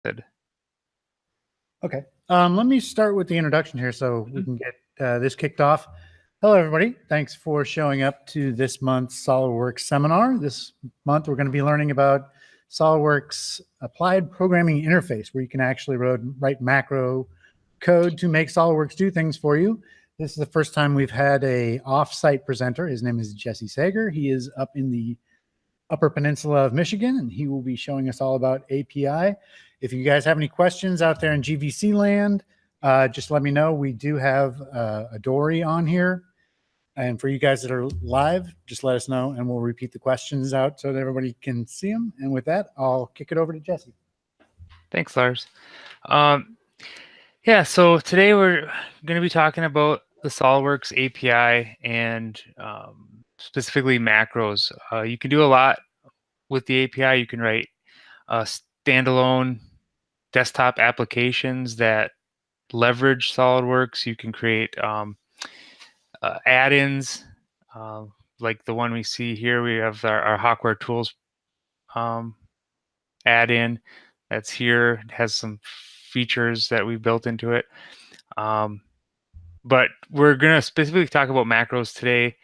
Okay. Let me start with the introduction here so we can get this kicked off. Hello, everybody. Thanks for showing up to this month's SolidWorks seminar. This month, we're going to be learning about SolidWorks Applied Programming Interface, where you can actually write macro code to make SolidWorks do things for you. This is the first time we've had a off-site presenter. His name is Jesse Sager. He is up in the Upper Peninsula of Michigan, and he will be showing us all about API. If you guys have any questions out there in GVC land, just let me know. We do have a Dory on here. And for you guys that are live, just let us know and we'll repeat the questions out so that everybody can see them. And with that, I'll kick it over to Jesse. Thanks, Lars. Yeah, so today we're going to be talking about the SolidWorks API and specifically macros. You can do a lot with the API. You can write standalone desktop applications that leverage SolidWorks. You can create add-ins like the one we see here. We have our Hawkware Tools add-in that's here. It has some features that we built into it. But we're going to specifically talk about macros today.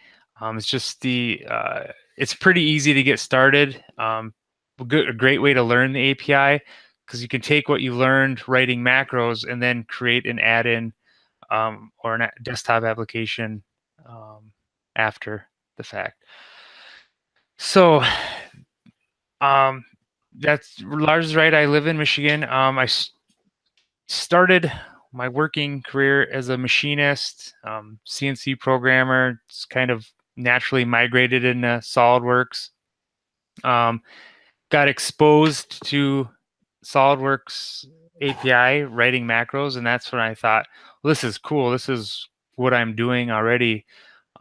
It's just it's pretty easy to get started. A great way to learn the API, because you can take what you learned writing macros and then create an add-in or a desktop application after the fact. So that's Lars is right. I live in Michigan. I started my working career as a machinist, CNC programmer. It's kind of naturally migrated into SolidWorks. Got exposed to SolidWorks API, writing macros, and that's when I thought, well, this is cool. This is what I'm doing already.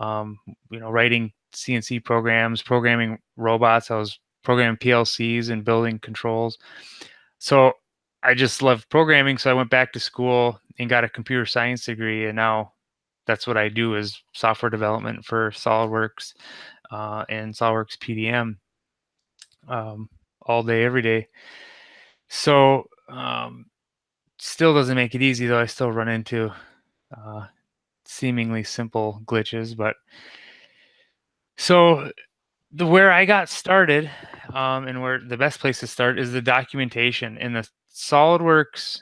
Writing CNC programs, programming robots. I was programming PLCs and building controls. So I just loved programming, so I went back to school and got a computer science degree, and now that's what I do, is software development for SolidWorks and SolidWorks PDM all day, every day. So still doesn't make it easy, though. I still run into seemingly simple glitches, but so where I got started and where the best place to start is the documentation. And the SolidWorks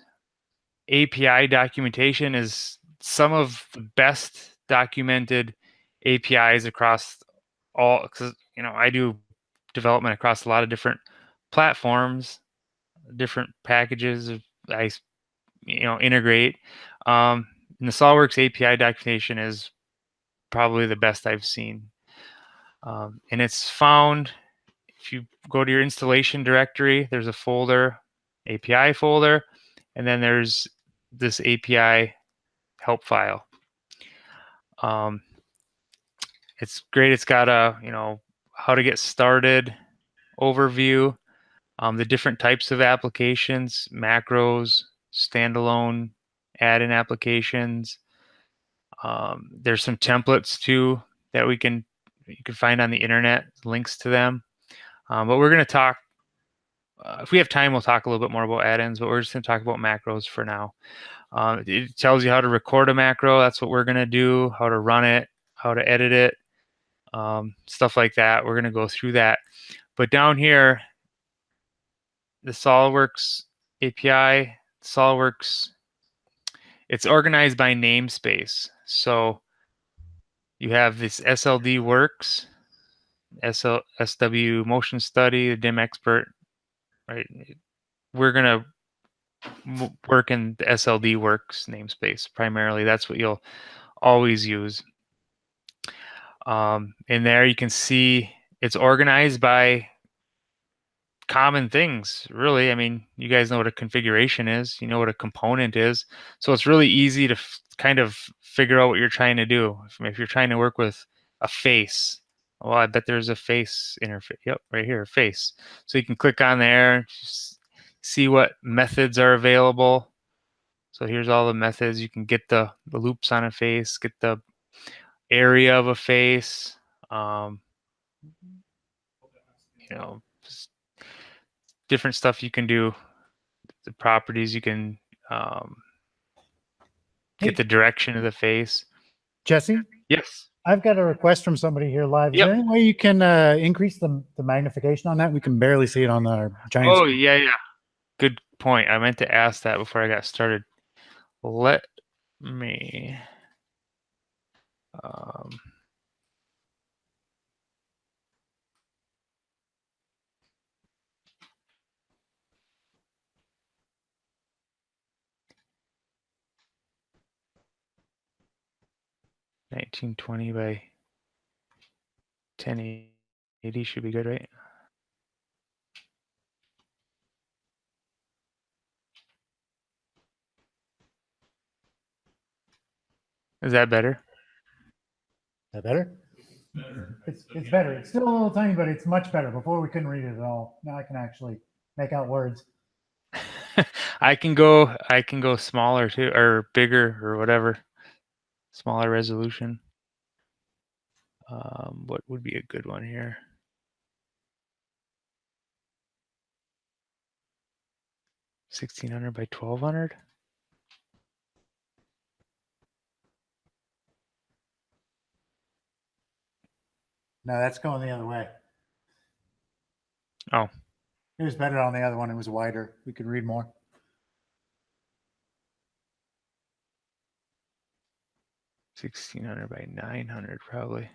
API documentation is some of the best documented APIs across all, because I do development across a lot of different platforms, different packages I integrate. And the SolidWorks API documentation is probably the best I've seen. And it's found, if you go to your installation directory, there's a folder, API folder, and then there's this API help file. It's great. It's got a, how to get started overview, the different types of applications, macros, standalone, add-in applications. There's some templates too that you can find on the internet, links to them. But we're going to talk, if we have time, we'll talk a little bit more about add-ins, but we're just going to talk about macros for now. It tells you how to record a macro. That's what we're going to do, how to run it, how to edit it, stuff like that. We're going to go through that. But down here, the SolidWorks API, SolidWorks, it's organized by namespace. So you have this SLD works, SW motion study, the DIM expert, right? We're going to work in the SLD works namespace primarily. That's what you'll always use. In there you can see it's organized by common things, really. I mean, you guys know what a configuration is, you know what a component is, so it's really easy to kind of figure out what you're trying to do. If you're trying to work with a face, well, I bet there's a face interface. Yep, right here, face. So you can click on there, see what methods are available. So here's all the methods. You can get the loops on a face, get the area of a face, different stuff you can do. the properties. You can Hey. get the direction of the face. Jesse, Yes. I've got a request from somebody here live. Is Yep. there any way you can increase the magnification on that? We can barely see it on our giant Oh, screen. yeah. Good point. I meant to ask that before I got started. Let me. 1920 by 1080 should be good, right? Is that better? Is that better? It's better. It's still a little tiny, but it's much better. Before we couldn't read it at all. Now I can actually make out words. I can go smaller too, or bigger, or whatever. Smaller resolution. What would be a good one here? 1600 by 1200. No, that's going the other way. Oh, it was better on the other one. It was wider. We could read more. $1,600 by 900 probably.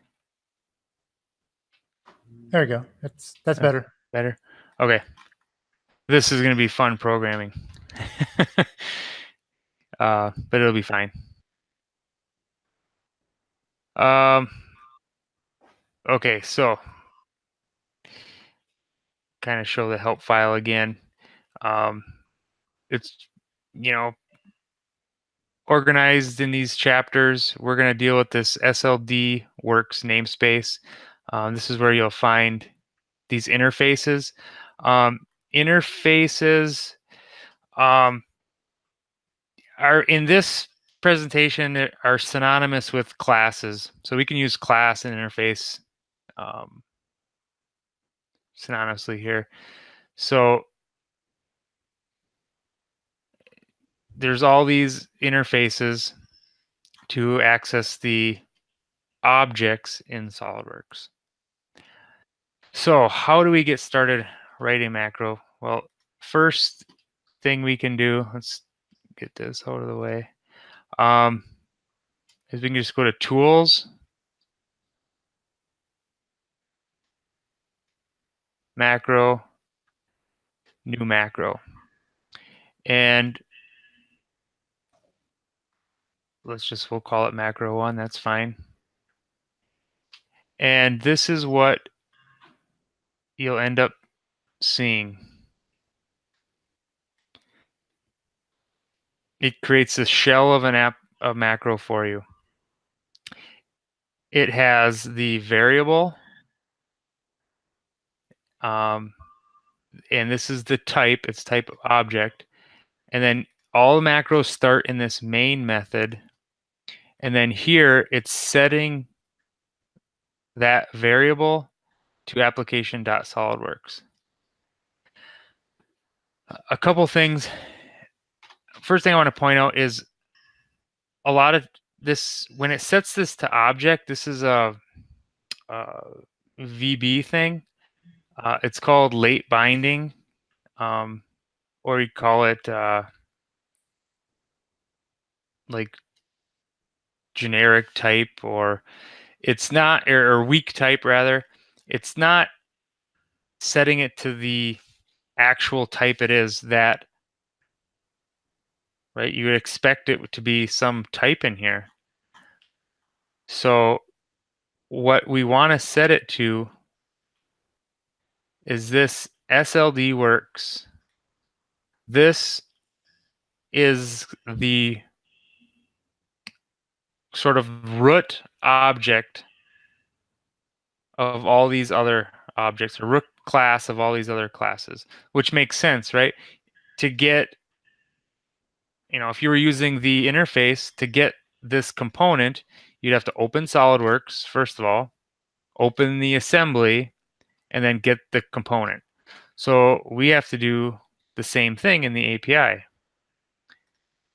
There we go. That's better. Better. Okay. This is going to be fun programming. But it'll be fine. Okay, so kind of show the help file again. It's, organized in these chapters. We're going to deal with this SLD works namespace. This is where you'll find these interfaces. Interfaces are in this presentation are synonymous with classes. So we can use class and interface synonymously here. So there's all these interfaces to access the objects in SolidWorks. So how do we get started writing macro? Well, first thing we can do, let's get this out of the way, is we can just go to Tools, Macro, New Macro. And we'll call it Macro 1, that's fine. And this is what you'll end up seeing. It creates a shell of a macro for you. It has the variable, and this is the type. It's type object, and then all the macros start in this main method, and then here it's setting that variable to application.solidworks. A couple things. First thing I want to point out is a lot of this, when it sets this to object, this is a VB thing. It's called late binding, or you call it like generic type, or it's not, or weak type rather. It's not setting it to the actual type it is that, right? You would expect it to be some type in here. So what we want to set it to is this SLD works. This is the sort of root object of all these other objects, or root class of all these other classes, which makes sense, right? To get, if you were using the interface to get this component, you'd have to open SolidWorks, first of all, open the assembly, and then get the component. So we have to do the same thing in the API.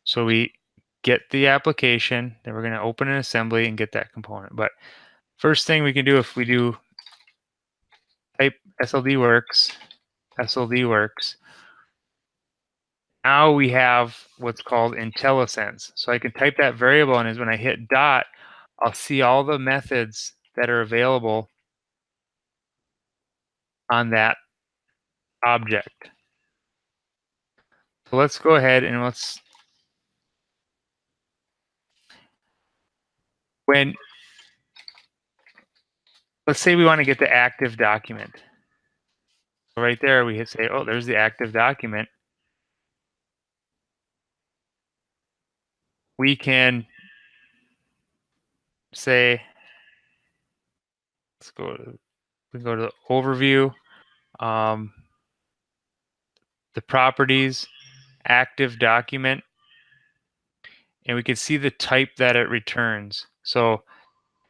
So we get the application, then we're going to open an assembly and get that component. But first thing we can do, if we do type SLDWorks, now we have what's called Intellisense. So I can type that variable, and when I hit dot, I'll see all the methods that are available on that object. So let's go ahead and let's say we want to get the active document. So right there we hit say, oh, there's the active document. We can say, we go to the overview, the properties, active document, and we can see the type that it returns. So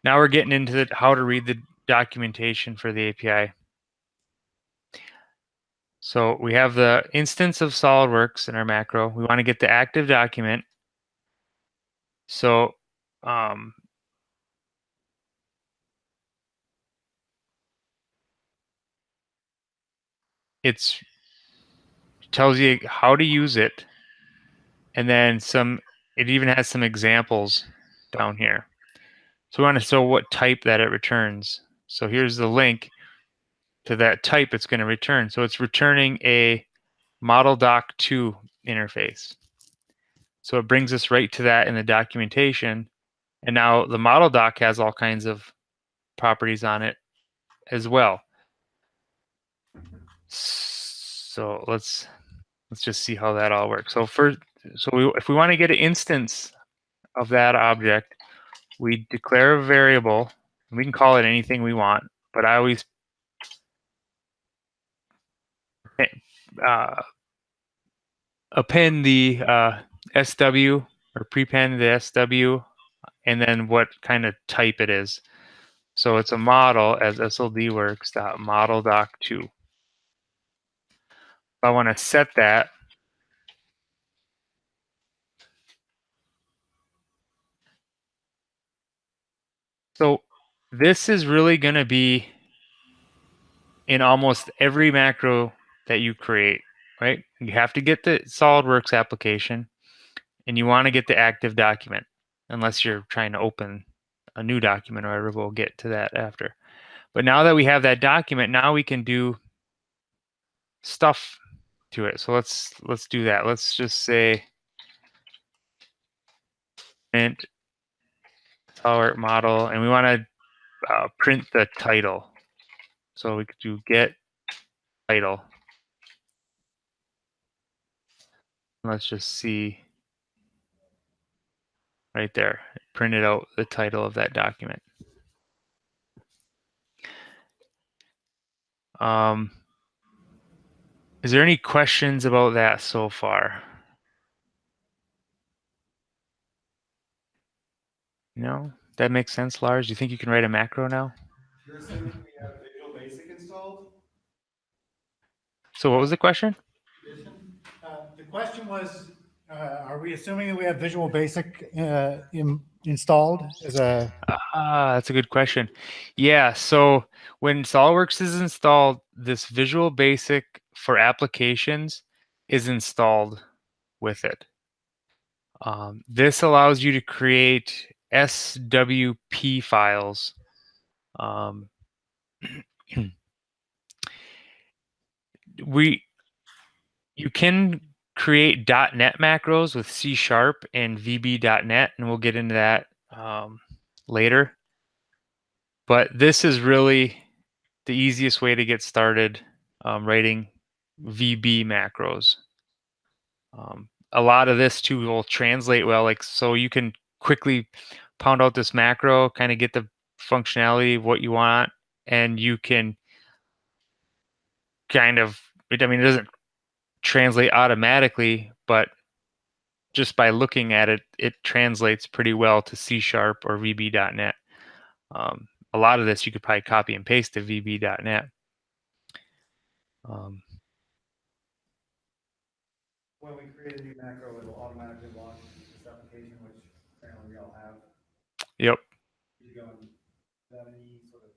now we're getting into how to read the documentation for the API. So we have the instance of SolidWorks in our macro. We want to get the active document. So it tells you how to use it, and then it even has some examples down here. So we want to show what type that it returns. So here's the link to that type it's going to return. So it's returning a model doc2 interface. So it brings us right to that in the documentation. And now the model doc has all kinds of properties on it as well. So let's just see how that all works. So if we want to get an instance of that object, we declare a variable. We can call it anything we want, but I always append the SW or prepend the SW, and then what kind of type it is. So it's a model as SLDWorks.ModelDoc2. If I want to set that, so this is really going to be in almost every macro that you create, right? You have to get the SolidWorks application, and you want to get the active document, unless you're trying to open a new document or whatever. We'll get to that after. But now that we have that document, now we can do stuff to it. So let's do that. Let's just say print SolidWorks model, and we want to print the title. So we could do get title. Let's just see right there. It printed out the title of that document. Is there any questions about that so far? No? That makes sense, Lars? Do you think you can write a macro now? You're assuming we have Visual Basic installed? So what was the question? The question was, are we assuming that we have Visual Basic installed as a... That's a good question. Yeah, so when SolidWorks is installed, this Visual Basic for applications is installed with it. This allows you to create SWP files. You can create .NET macros with C# and VB.NET, and we'll get into that later. But this is really the easiest way to get started writing VB macros. A lot of this too will translate well, so you can quickly pound out this macro, kind of get the functionality of what you want, and you can kind of, it doesn't translate automatically, but just by looking at it, it translates pretty well to C# or VB.NET. A lot of this you could probably copy and paste to VB.NET. when we create a new macro, it'll automatically launch this application, which apparently we all have. Yep. You go and without any sort of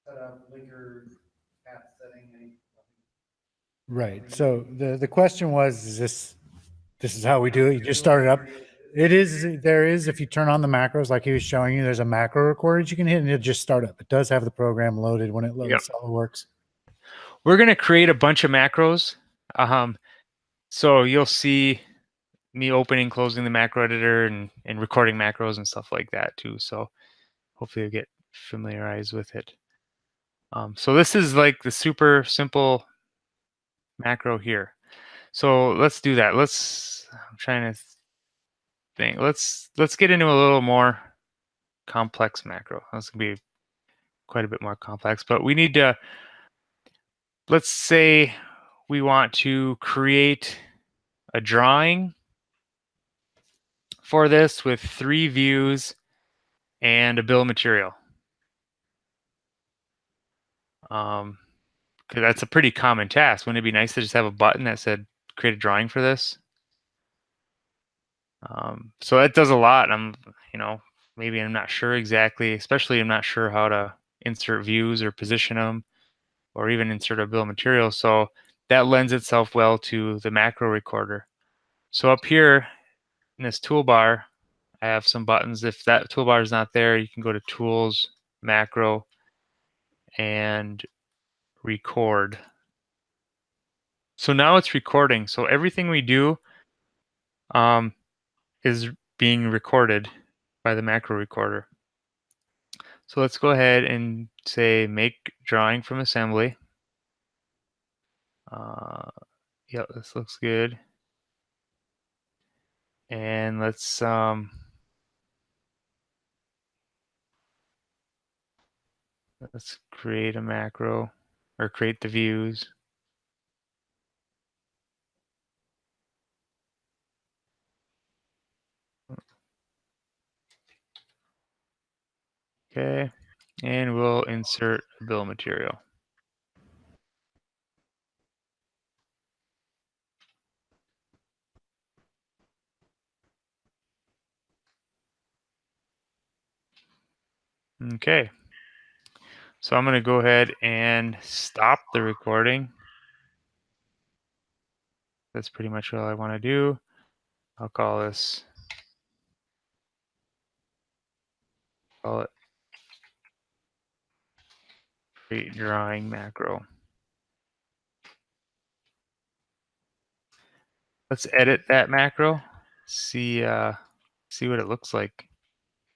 setup, linker, path setting, any. Right. So the question was, is this is how we do it? You just start it up. It is, there is, if you turn on the macros like he was showing you, there's a macro recorder you can hit and it'll just start up. It does have the program loaded when it loads. Yep. SolidWorks. We're going to create a bunch of macros. So you'll see me opening, closing the macro editor and recording macros and stuff like that too. So hopefully you'll get familiarized with it. So this is like the super simple macro here. So let's do that. I'm trying to think. Let's get into a little more complex macro. That's gonna be quite a bit more complex, but we need to, let's say we want to create a drawing for this with 3 views and a bill of material. Because that's a pretty common task. Wouldn't it be nice to just have a button that said create a drawing for this? So that does a lot. Maybe I'm not sure exactly, especially I'm not sure how to insert views or position them or even insert a bill of material. So that lends itself well to the macro recorder. So up here in this toolbar, I have some buttons. If that toolbar is not there, you can go to Tools, Macro, and Record. So now it's recording. So everything we do is being recorded by the macro recorder. So let's go ahead and say make drawing from assembly. Yeah, this looks good. And let's create a macro or create the views. Okay, and we'll insert a bill of material. Okay, so I'm going to go ahead and stop the recording. That's pretty much all I want to do. I'll call it create drawing macro. Let's edit that macro, see what it looks like,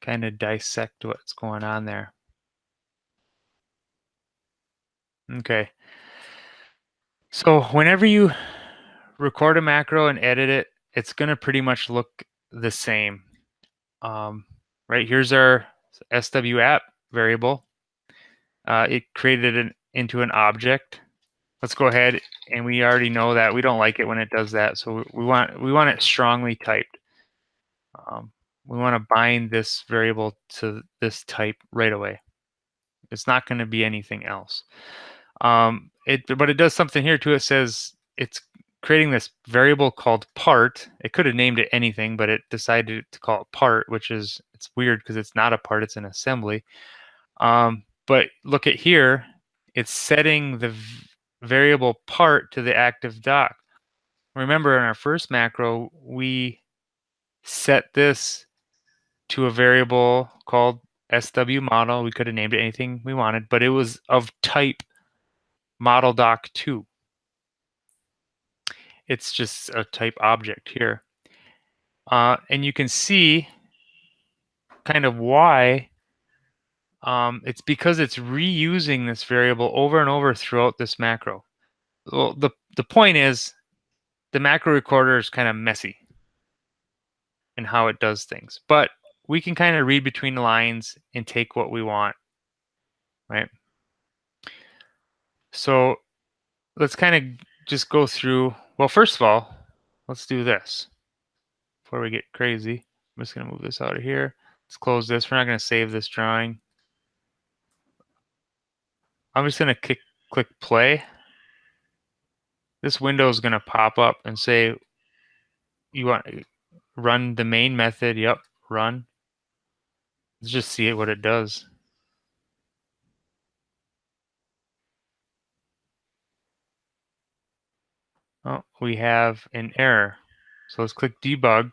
kind of dissect what's going on there. Okay. So whenever you record a macro and edit it, it's going to pretty much look the same. Right, here's our SW app variable. It created it into an object. Let's go ahead, and we already know that we don't like it when it does that, so we want it strongly typed. We want to bind this variable to this type right away. It's not going to be anything else. But it does something here too. It says it's creating this variable called part. It could have named it anything, but it decided to call it part, which is, it's weird because it's not a part, it's an assembly. But look at here, it's setting the variable part to the active doc. Remember in our first macro, we set this to a variable called SW model. We could have named it anything we wanted, but it was of type model doc 2. It's just a type object here. And you can see kind of why. It's because it's reusing this variable over and over throughout this macro. Well, the point is the macro recorder is kind of messy in how it does things, but we can kind of read between the lines and take what we want, right? So let's kind of just go through. Well, first of all, let's do this before we get crazy. I'm just going to move this out of here. Let's close this. We're not going to save this drawing. I'm just going to click play. This window is going to pop up and say, you want to run the main method. Yep, run. Let's just see what it does. Oh, we have an error. So let's click debug.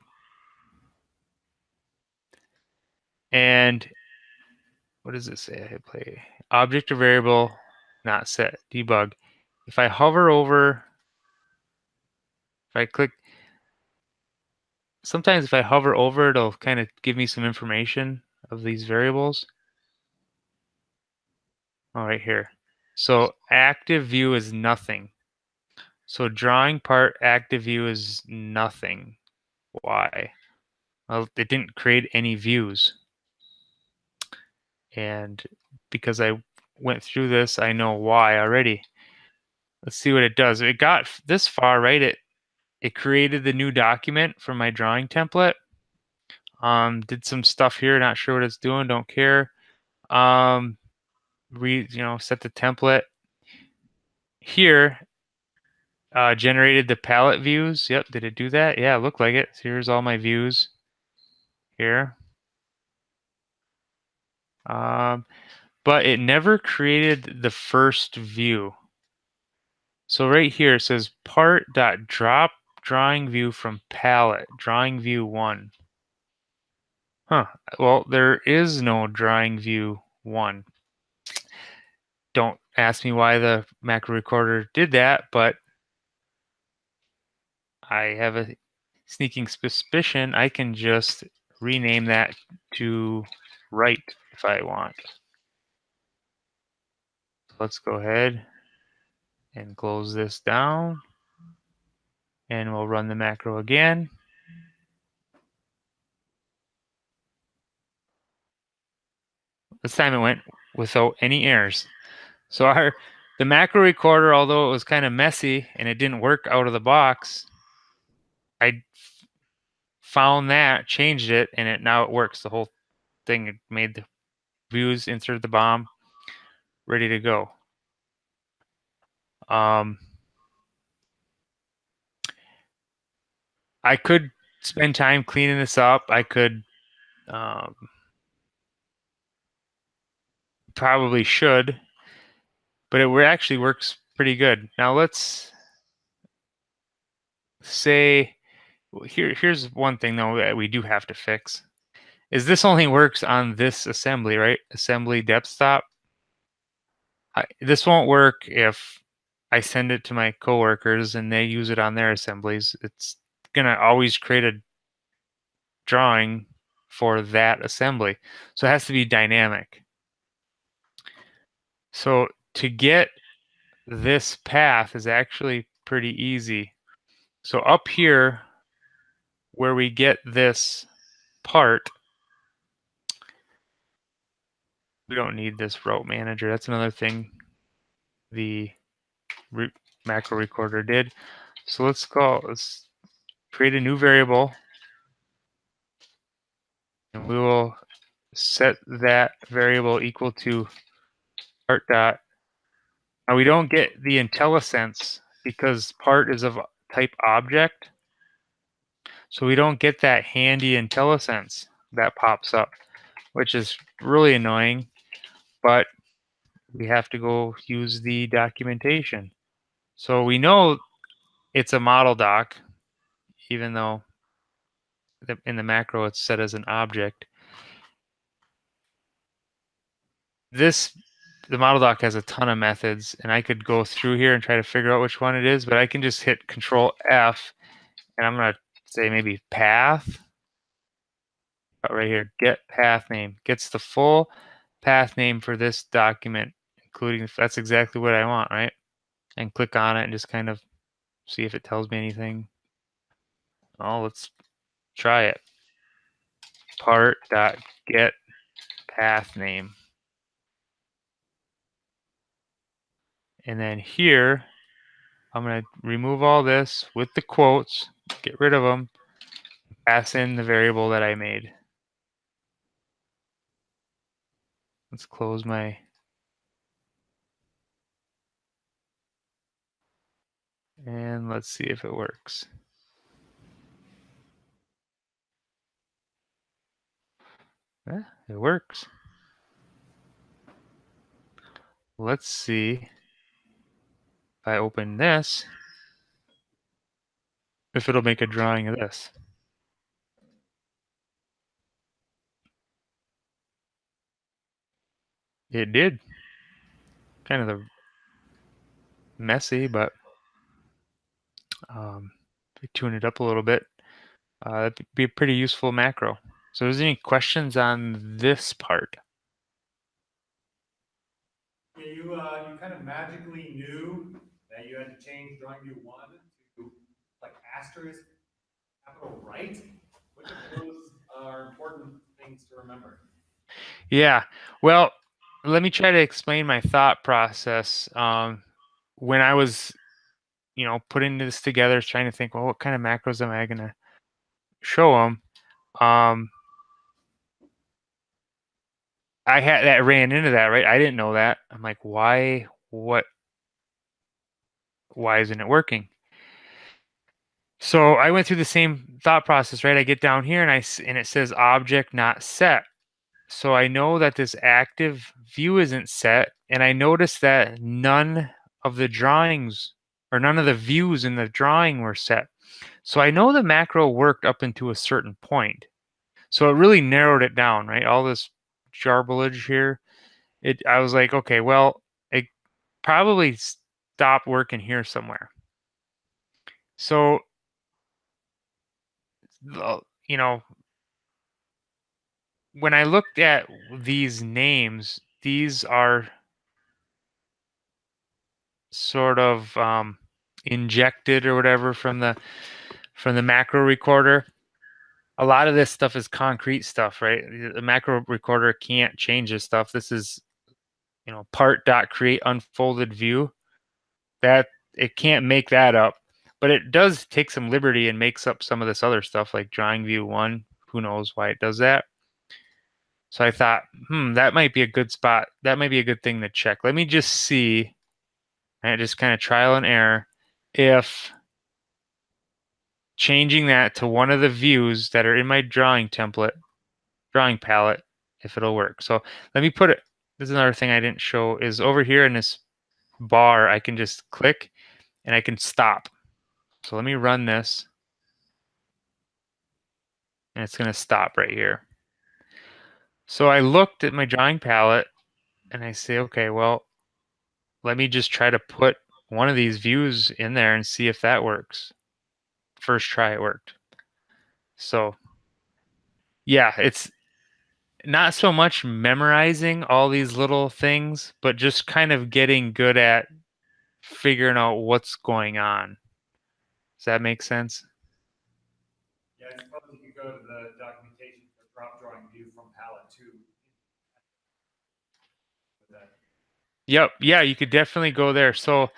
And what does it say? I hit play. Object or variable not set. Debug. If I hover over, if I click, sometimes if I hover over, it'll kind of give me some information of these variables. Oh, right here. So active view is nothing. So drawing part active view is nothing. Why? Well, it didn't create any views. And because I went through this, I know why already. Let's see what it does. It got this far, right? It created the new document from my drawing template. Did some stuff here, not sure what it's doing, don't care. Set the template. Here, generated the palette views. Yep, did it do that? Yeah, it looked like it. So here's all my views here. But it never created the first view. So right here it says part.drop drawing view from palette, drawing view 1. Huh. Well, there is no drawing view 1. Don't ask me why the macro recorder did that, but I have a sneaking suspicion I can just rename that to right if I want. Let's go ahead and close this down, and we'll run the macro again. This time it went without any errors. So the macro recorder, although it was kind of messy and it didn't work out of the box, I found that, changed it, and now it works. The whole thing, it made the views, inserted the bomb, ready to go. I could spend time cleaning this up. I could probably should, but it actually works pretty good. Now let's say here's one thing though that we do have to fix. Is this only works on this assembly, right? Assembly depth stop. This won't work if I send it to my coworkers and they use it on their assemblies. It's gonna always create a drawing for that assembly. So it has to be dynamic. So to get this path is actually pretty easy. So up here where we get this part, we don't need this route manager. That's another thing the macro recorder did. So let's create a new variable, and we will set that variable equal to part dot. Now we don't get the Intellisense because part is of type object. So we don't get that handy Intellisense that pops up, which is really annoying, but we have to go use the documentation. So we know it's a model doc, even though in the macro it's set as an object. The model doc has a ton of methods, and I could go through here and try to figure out which one it is, but I can just hit Control F, and I'm going to say maybe path. Right here, get path name. Gets the full path name for this document, including, that's exactly what I want, right? And click on it and just kind of see if it tells me anything. Oh, let's try it. Part.get path name. And then here, I'm going to remove all this with the quotes, get rid of them, pass in the variable that I made. Let's close my... And let's see if it works. It works. Let's see if I open this, if it'll make a drawing of this. It did. Kind of the messy, but if we tune it up a little bit, that'd be a pretty useful macro. So is there any questions on this part? Yeah, you kind of magically knew that you had to change drawing view 1 to like asterisk capital right. Which of those are important things to remember? Yeah, well, let me try to explain my thought process. When I was, putting this together, trying to think, well, what kind of macros am I going to show them? I ran into that, right? I didn't know that. I'm like, why isn't it working? So I went through the same thought process, right? I get down here and it says object not set. So I know that this active view isn't set, and I noticed that none of the drawings or none of the views in the drawing were set. So I know the macro worked up into a certain point. So it really narrowed it down, right? All this jarblage here. I was like, okay, well, it probably stopped working here somewhere. So, you know, when I looked at these names, these are sort of injected or whatever from the macro recorder. A lot of this stuff is concrete stuff, right? The macro recorder can't change this stuff. This is, part.create unfolded view. That it can't make that up, but it does take some liberty and makes up some of this other stuff like drawing view 1. Who knows why it does that? So I thought, that might be a good spot. That might be a good thing to check. Let me just see, and just kind of trial and error, if changing that to one of the views that are in my drawing palette, if it'll work. So let me put it, this is another thing I didn't show, is over here in this bar, I can just click and I can stop. So let me run this, and it's going to stop right here. So I looked at my drawing palette and I say, okay, well, let me just try to put one of these views in there and see if that works. First try it worked. So yeah, it's not so much memorizing all these little things, but just kind of getting good at figuring out what's going on. Does that make sense? Yeah, I suppose you could go to the documentation for drop drawing view from palette too. Yep. Yeah, you could definitely go there. So,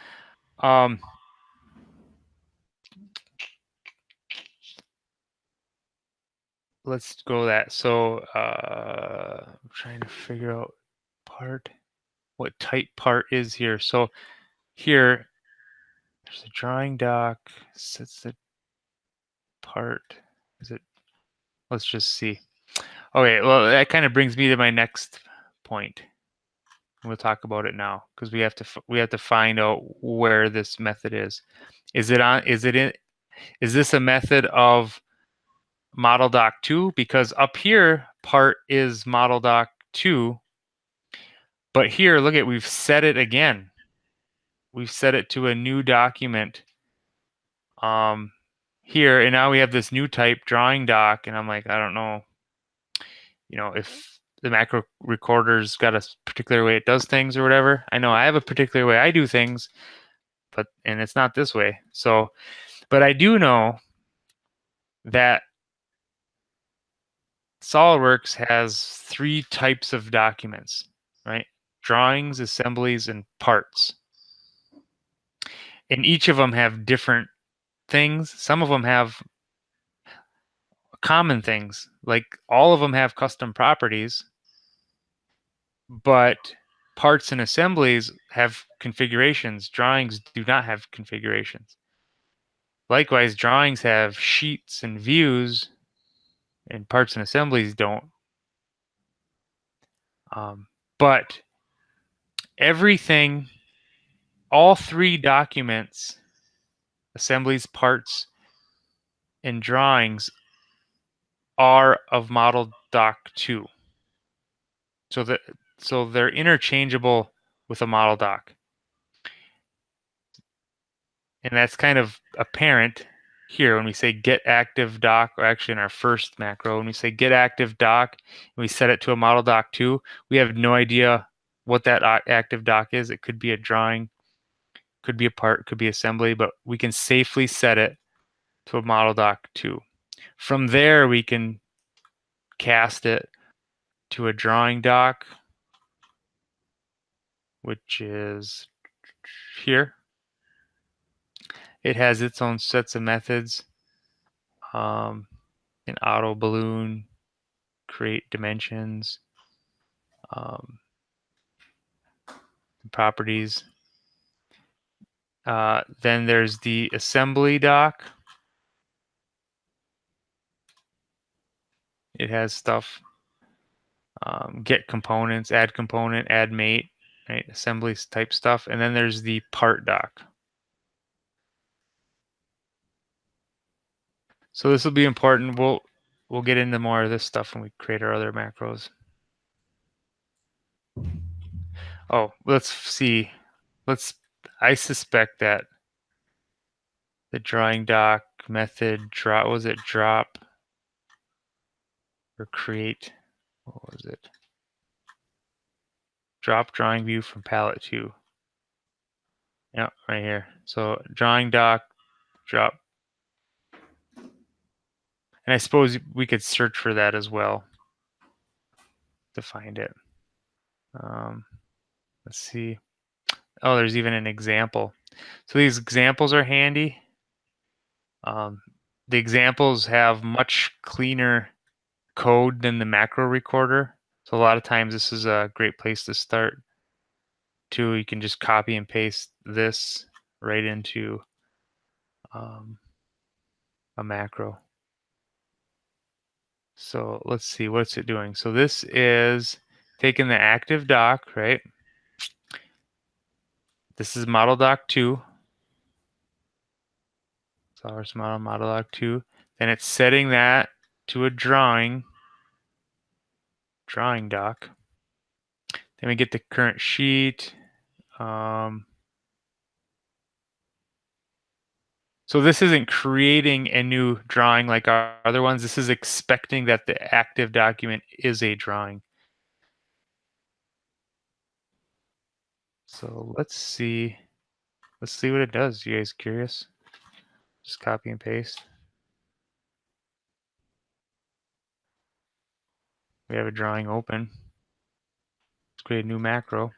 let's go that. So, I'm trying to figure out what type part is here. So here, there's a drawing doc. Sets the part. Let's just see. Okay, well, that kind of brings me to my next point. We'll talk about it now because we have to find out where this method is. Is this a method of model doc 2? Because up here part is model doc 2, but here look at, we've set it again. We've set it to a new document here, and now we have this new type drawing doc, and I'm like, I don't know, if the macro recorder's got a particular way it does things or whatever. I know I have a particular way I do things, and it's not this way. So, but I do know that SolidWorks has 3 types of documents, right? Drawings, assemblies, and parts. And each of them have different things. Some of them have common things, like all of them have custom properties, but parts and assemblies have configurations. Drawings do not have configurations. Likewise, drawings have sheets and views, and parts and assemblies don't. But everything, all three documents, assemblies, parts, and drawings are of model doc 2. So they're interchangeable with a model doc. And that's kind of apparent here when we say get active doc, or actually in our first macro, when we say get active doc, and we set it to a model doc 2, we have no idea what that active doc is. It could be a drawing, could be a part, could be assembly, but we can safely set it to a model doc 2. From there, we can cast it to a drawing doc, which is here. It has its own sets of methods. An auto balloon, create dimensions, properties. Then there's the assembly doc. It has stuff. Get components, add component, add mate, right? Assembly type stuff. And then there's the part doc. So this will be important. We'll get into more of this stuff when we create our other macros. Oh, let's see. I suspect that the drawing doc method drop, was it drop or create? What was it? Drop drawing view from palette 2. Yeah, right here. So drawing doc, drop. And I suppose we could search for that as well to find it. Let's see. Oh, there's even an example. So these examples are handy. The examples have much cleaner code than the macro recorder. So a lot of times this is a great place to start. Too, you can just copy and paste this right into a macro. So let's see, what's it doing? So this is taking the active doc, right? This is model doc 2. Source model doc 2. Then it's setting that to a drawing doc. Then we get the current sheet. So this isn't creating a new drawing like our other ones. This is expecting that the active document is a drawing. So let's see what it does. You guys curious? Just copy and paste. We have a drawing open. Let's create a new macro.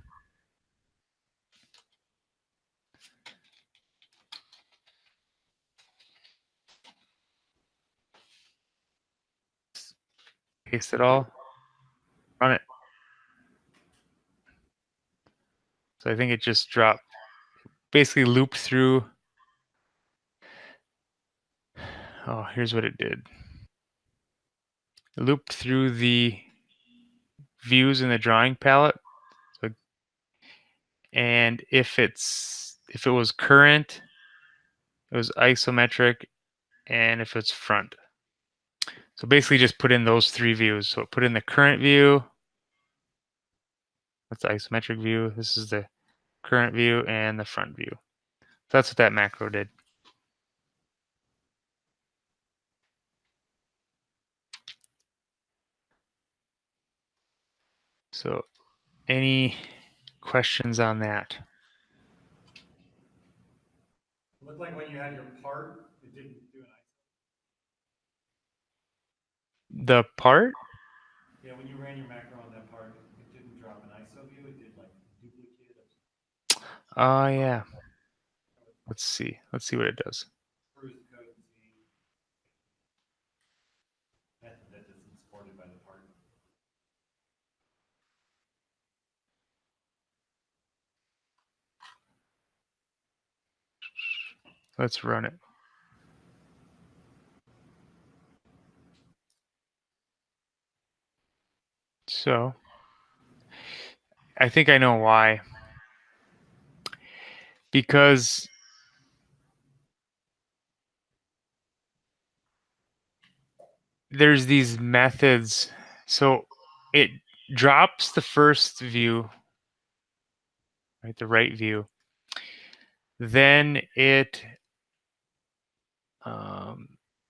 Paste it all. Run it. So I think it just dropped. Basically looped through. Oh, here's what it did. It looped through the views in the drawing palette. So, and if it was current, it was isometric, and if it's front. So basically just put in those three views. So put in the current view. That's the isometric view. This is the current view and the front view. So that's what that macro did. So any questions on that? It looked like when you had your part, it didn't do an ISO. The part? Yeah, when you ran your macro on that part, it didn't drop an ISO view. It did like duplicate of. Oh yeah. Let's see what it does. Cruise the code and see method that isn't supported by the part. Let's run it. So I think I know why. Because there's these methods. So it drops the first view, right, the right view. Then it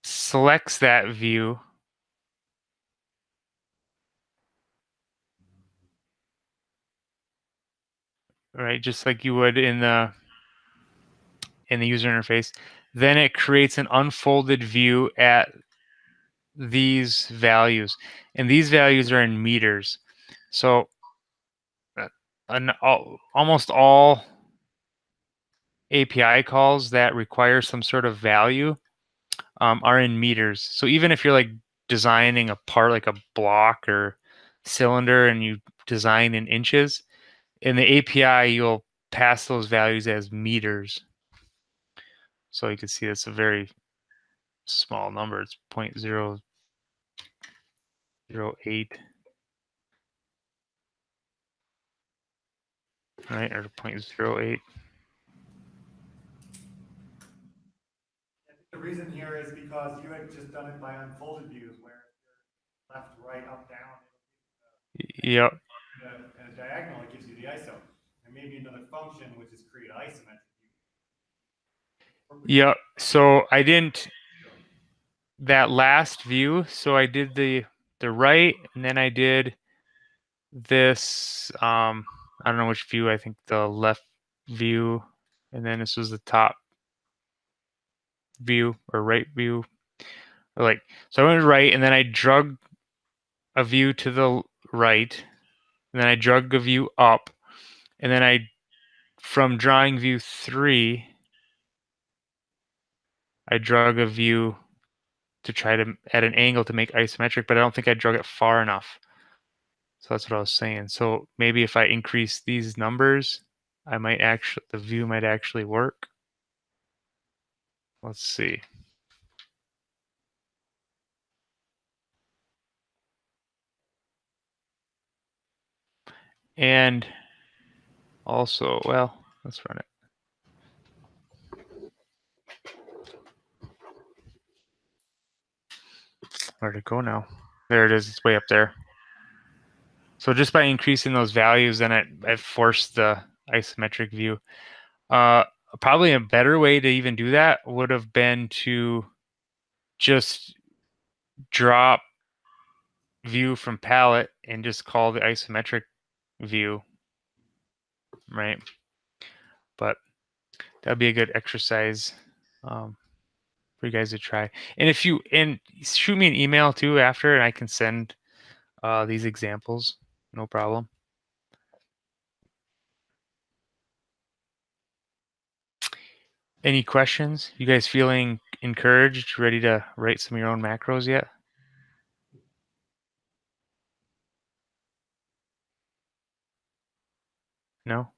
selects that view. Right, just like you would in the user interface. Then it creates an unfolded view at these values, and these values are in meters. So almost all API calls that require some sort of value are in meters. So even if you're like designing a part like a block or cylinder and you design in inches, in the API you'll pass those values as meters. So you can see it's a very small number. It's 0.008, right, or 0.08. The reason here is because you had just done it by unfolded views, where left, right, up, down, Yep. and a diagonal, it gives you the ISO. And maybe another function, which is create isometric view. Yep. So I didn't that last view. So I did the right, and then I did this. I don't know which view. I think the left view, and then this was the top view or right view. Or like so, I went right, and then I drug a view to the right, and then I drug a view up, and then I from drawing view 3, I drug a view to try to at an angle to make isometric, but I don't think I drug it far enough. So that's what I was saying. So maybe if I increase these numbers, I might actually, the view might actually work. Let's see. And also, well, let's run it. Where'd it go now? There it is. It's way up there. So just by increasing those values, then I forced the isometric view. Probably a better way to even do that would have been to just drop view from palette and just call the isometric view, right? But that'd be a good exercise for you guys to try. And if you shoot me an email too after, and I can send these examples, no problem. Any questions? You guys feeling encouraged, ready to write some of your own macros yet? No?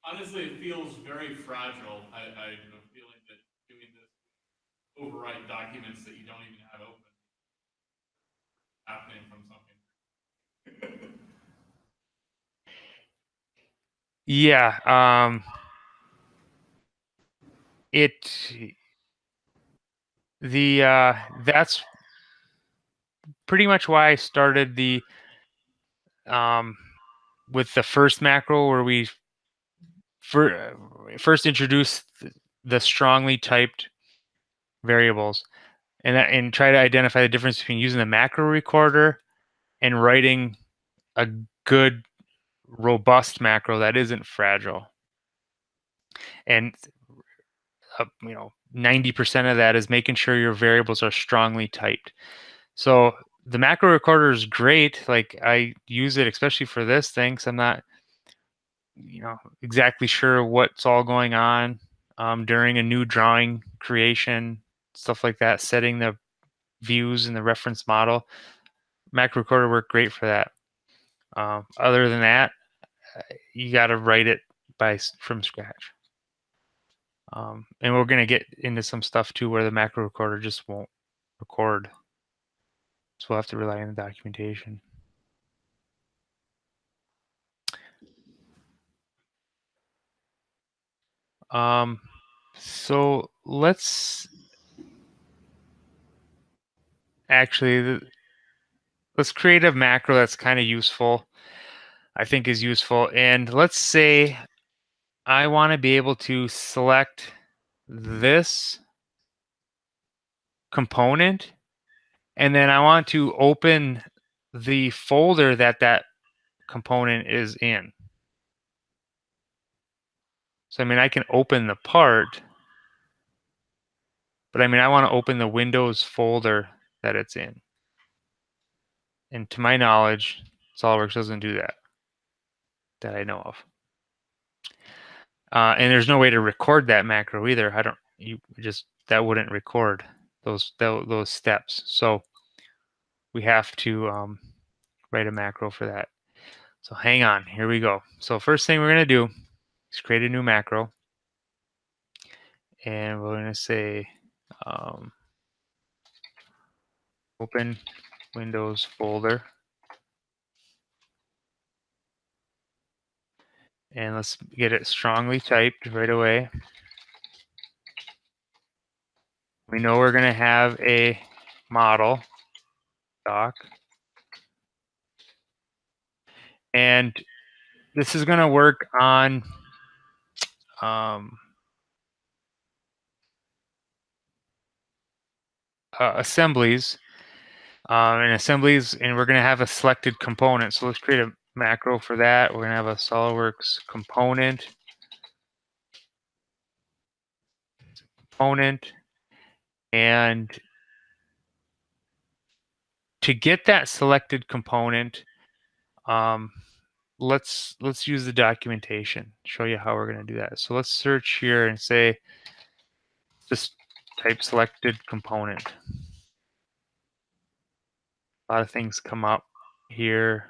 Honestly, it feels very fragile. I have a feeling that doing this overwrite documents that you don't even have open happening from something. Yeah, that's pretty much why I started the with the first macro where we first introduced the strongly typed variables and try to identify the difference between using the macro recorder and writing a good robust macro that isn't fragile. And 90% of that is making sure your variables are strongly typed. So the macro recorder is great. Like I use it especially for this thing, because I'm not exactly sure what's all going on during a new drawing creation, stuff like that, setting the views in the reference model. Macro recorder worked great for that. Other than that, you got to write it from scratch. And we're going to get into some stuff too where the macro recorder just won't record. So we'll have to rely on the documentation. So let's actually, let's create a macro that's kind of useful, I think is useful. And let's say I want to be able to select this component, and then I want to open the folder that that component is in. So, I mean, I can open the part, but I mean, I want to open the Windows folder that it's in. And to my knowledge, SolidWorks doesn't do that I know of. And there's no way to record that macro either. That wouldn't record those steps. So we have to write a macro for that. So hang on, here we go. So first thing we're going to do is create a new macro. And we're going to say open Windows folder. And let's get it strongly typed right away. We know we're going to have a model doc. And this is going to work on assemblies. And we're going to have a selected component. So let's create a macro for that. We're going to have a SolidWorks component. And to get that selected component, let's use the documentation, show you how we're going to do that. So let's search here and say, just type selected component. A lot of things come up here.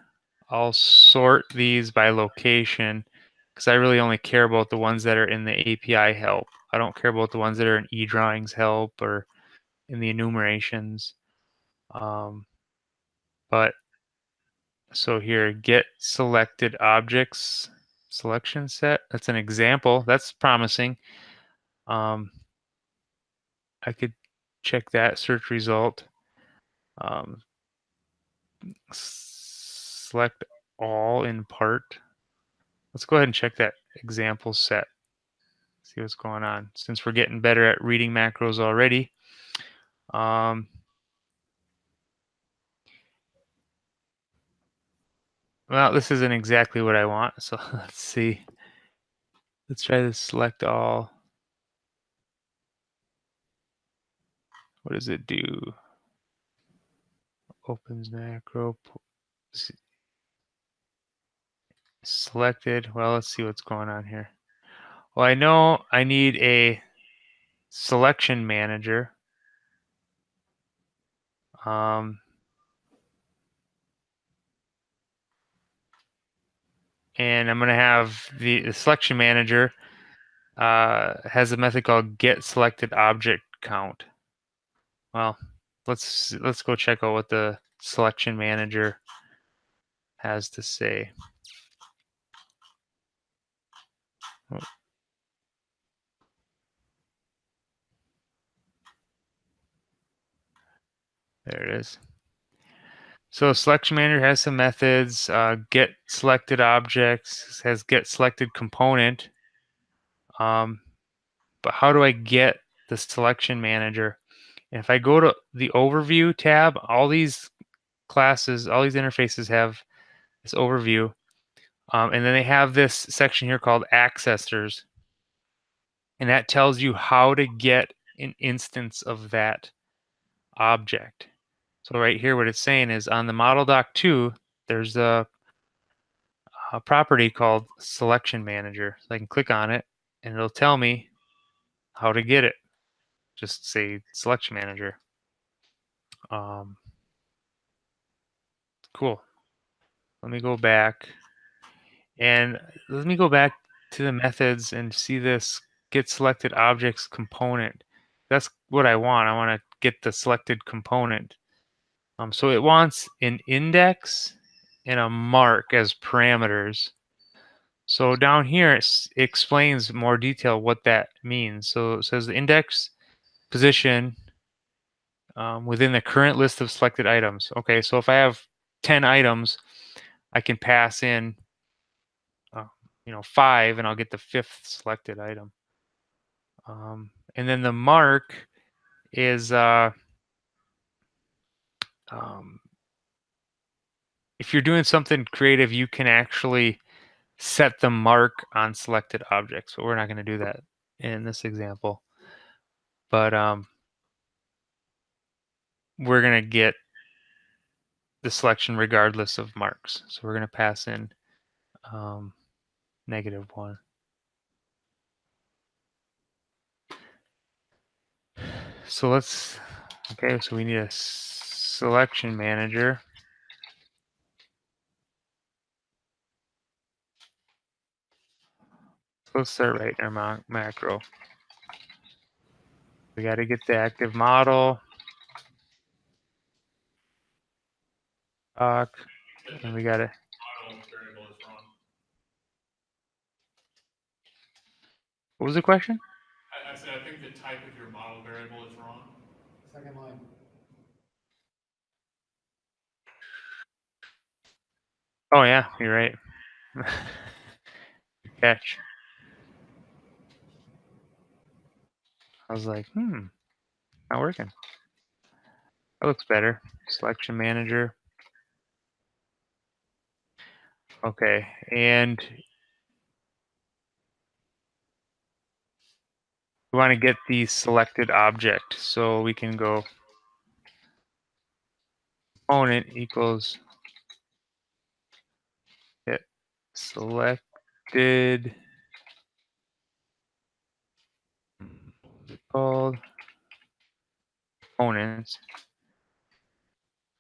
I'll sort these by location because I really only care about the ones that are in the API help. I don't care about the ones that are in eDrawings help or in the enumerations. But so here, get selected objects selection set. That's an example. That's promising. I could check that search result. Select all in part. Let's go ahead and check that example set. See what's going on. Since we're getting better at reading macros already. Well, this isn't exactly what I want. So let's see. Let's try to select all. What does it do? Opens macro. Selected. Well, let's see what's going on here. Well, I know I need a selection manager. And I'm going to have the selection manager has a method called get selected object count. Well, let's go check out what the selection manager has to say. Oh. There it is. So selection manager has some methods. Get selected objects has get selected component. But how do I get the selection manager? And if I go to the overview tab, all these classes, all these interfaces have this overview. And then they have this section here called accessors. And that tells you how to get an instance of that object. So right here, what it's saying is on the model doc 2, there's a property called selection manager. So I can click on it and it'll tell me how to get it. Just say selection manager. Cool. Let me go back and let me go back to the methods and see this get selected objects component. That's what I want. I want to get the selected component. So it wants an index and a mark as parameters. So down here, it explains more detail what that means. So it says the index position within the current list of selected items. Okay, so if I have 10 items, I can pass in, 5, and I'll get the 5th selected item. And then the mark is if you're doing something creative, you can actually set the mark on selected objects. But we're not going to do that in this example. But we're going to get the selection regardless of marks. So we're going to pass in -1. So okay, so we need a selection manager. So let's start writing our macro. We got to get the active model, and we got to. Model variable is wrong. What was the question? I said, I think the type of your model variable is wrong. Second line. Oh yeah, you're right. Good catch. I was like, not working. That looks better. Selection manager. Okay, and we want to get the selected object. So we can go component equals get selected called components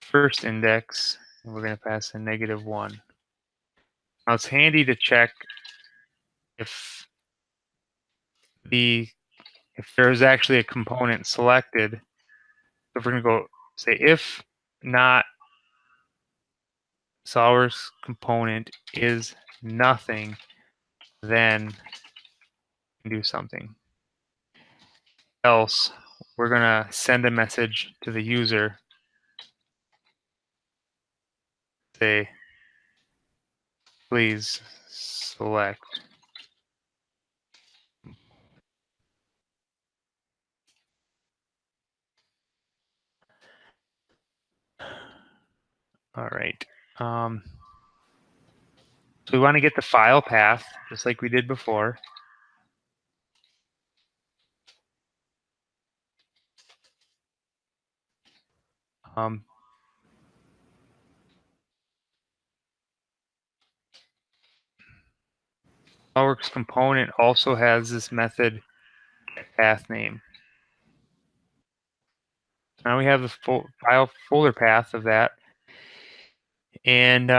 first index, and we're going to pass in -1. Now it's handy to check if there's actually a component selected. So if we're going to go say if not SolidWorks component is nothing, then do something. Else, we're going to send a message to the user. Say, please select. All right. So we want to get the file path, just like we did before. SolidWorks component also has this method path name. Now we have the file folder path of that. And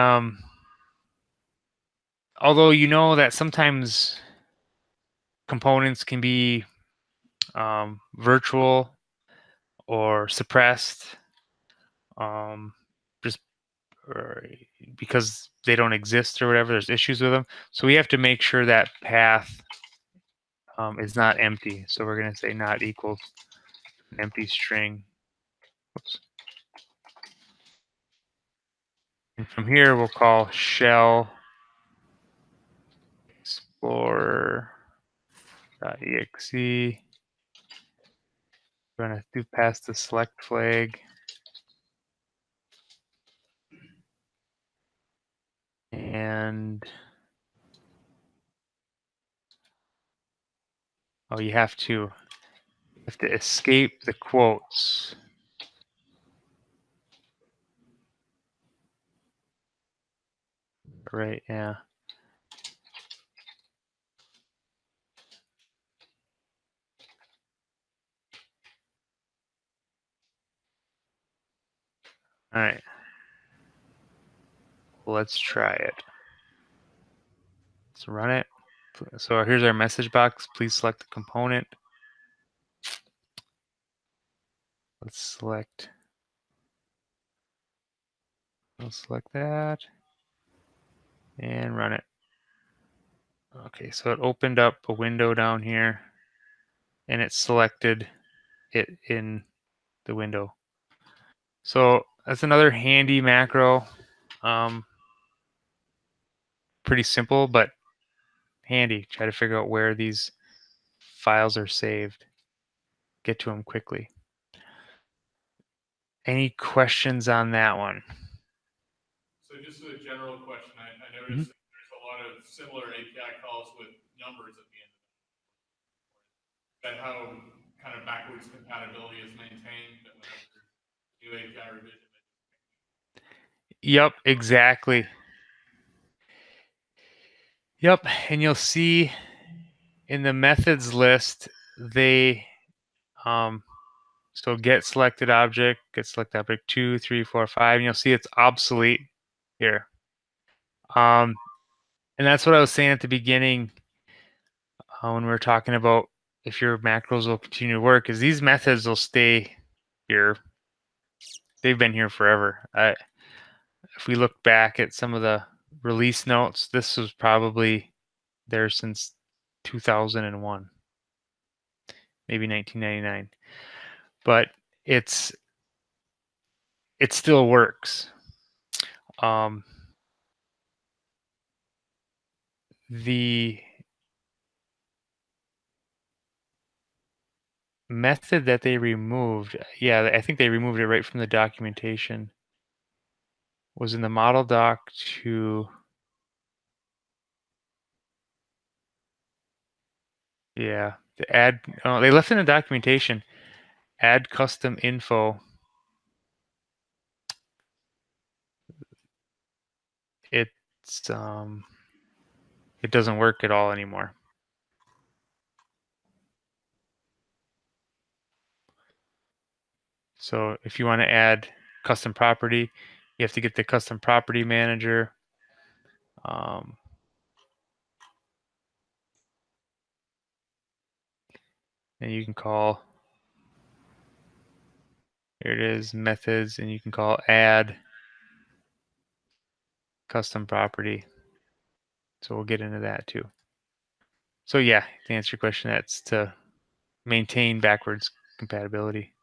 although you know that sometimes components can be virtual or suppressed, just because they don't exist or whatever, there's issues with them. So we have to make sure that path is not empty. So we're going to say not equals an empty string. Oops. And from here, we'll call shell explorer.exe. We're going to do past the select flag. And you have to escape the quotes. Right, yeah. All right. Let's try it. Let's run it. So here's our message box. Please select the component. Let's select. We'll select that and run it. Okay, so it opened up a window down here and it selected it in the window. So that's another handy macro. Pretty simple, but handy. Try to figure out where these files are saved. Get to them quickly. Any questions on that one? So just a general question, I noticed that there's a lot of similar API calls with numbers at the end of it. Is that how kind of backwards compatibility is maintained, that whenever there's new API revision? Yep, exactly. Yep, and you'll see in the methods list, they so get selected object, get selected object 2, 3, 4, 5, and you'll see it's obsolete here. And that's what I was saying at the beginning when we were talking about if your macros will continue to work, is these methods will stay here. They've been here forever. If we look back at some of the release notes, this was probably there since 2001, maybe 1999. But it still works. The method that they removed, yeah, I think they removed it right from the documentation, was in the model doc to, yeah, the add, oh, they left in the documentation, add custom info. It's, it doesn't work at all anymore. So if you want to add custom property, you have to get the custom property manager. And you can call, here it is, methods, and you can call add custom property. So we'll get into that too. So yeah, to answer your question, that's to maintain backwards compatibility.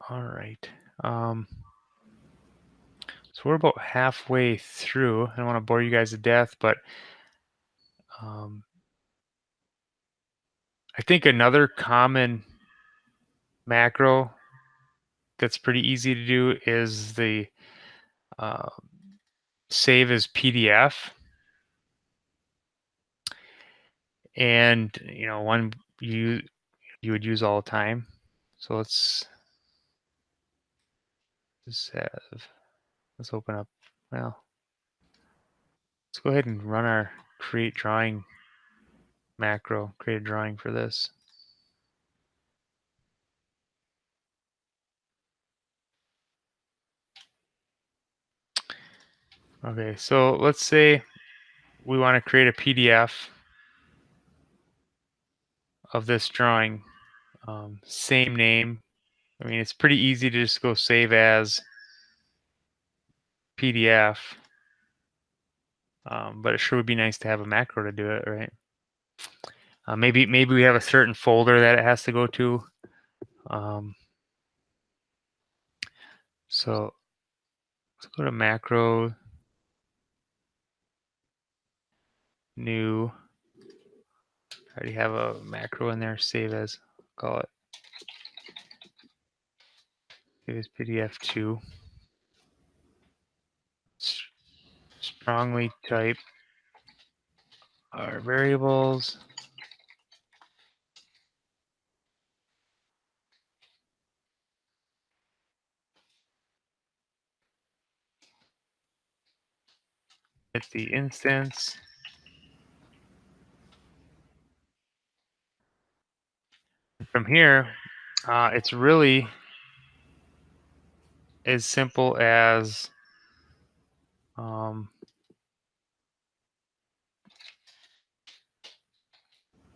All right. So we're about halfway through. I don't want to bore you guys to death, but I think another common macro that's pretty easy to do is the save as PDF. And one you would use all the time. So let's just let's open up, well, let's go ahead and run our create drawing macro, create a drawing for this. Okay, so let's say we want to create a PDF of this drawing. Same name. I mean, it's pretty easy to just go save as PDF. But it sure would be nice to have a macro to do it, right? Maybe we have a certain folder that it has to go to. So let's go to macro, new. I already have a macro in there, save as, call it. Save as PDF2. Strongly type our variables. Hit the instance. From here, it's really as simple as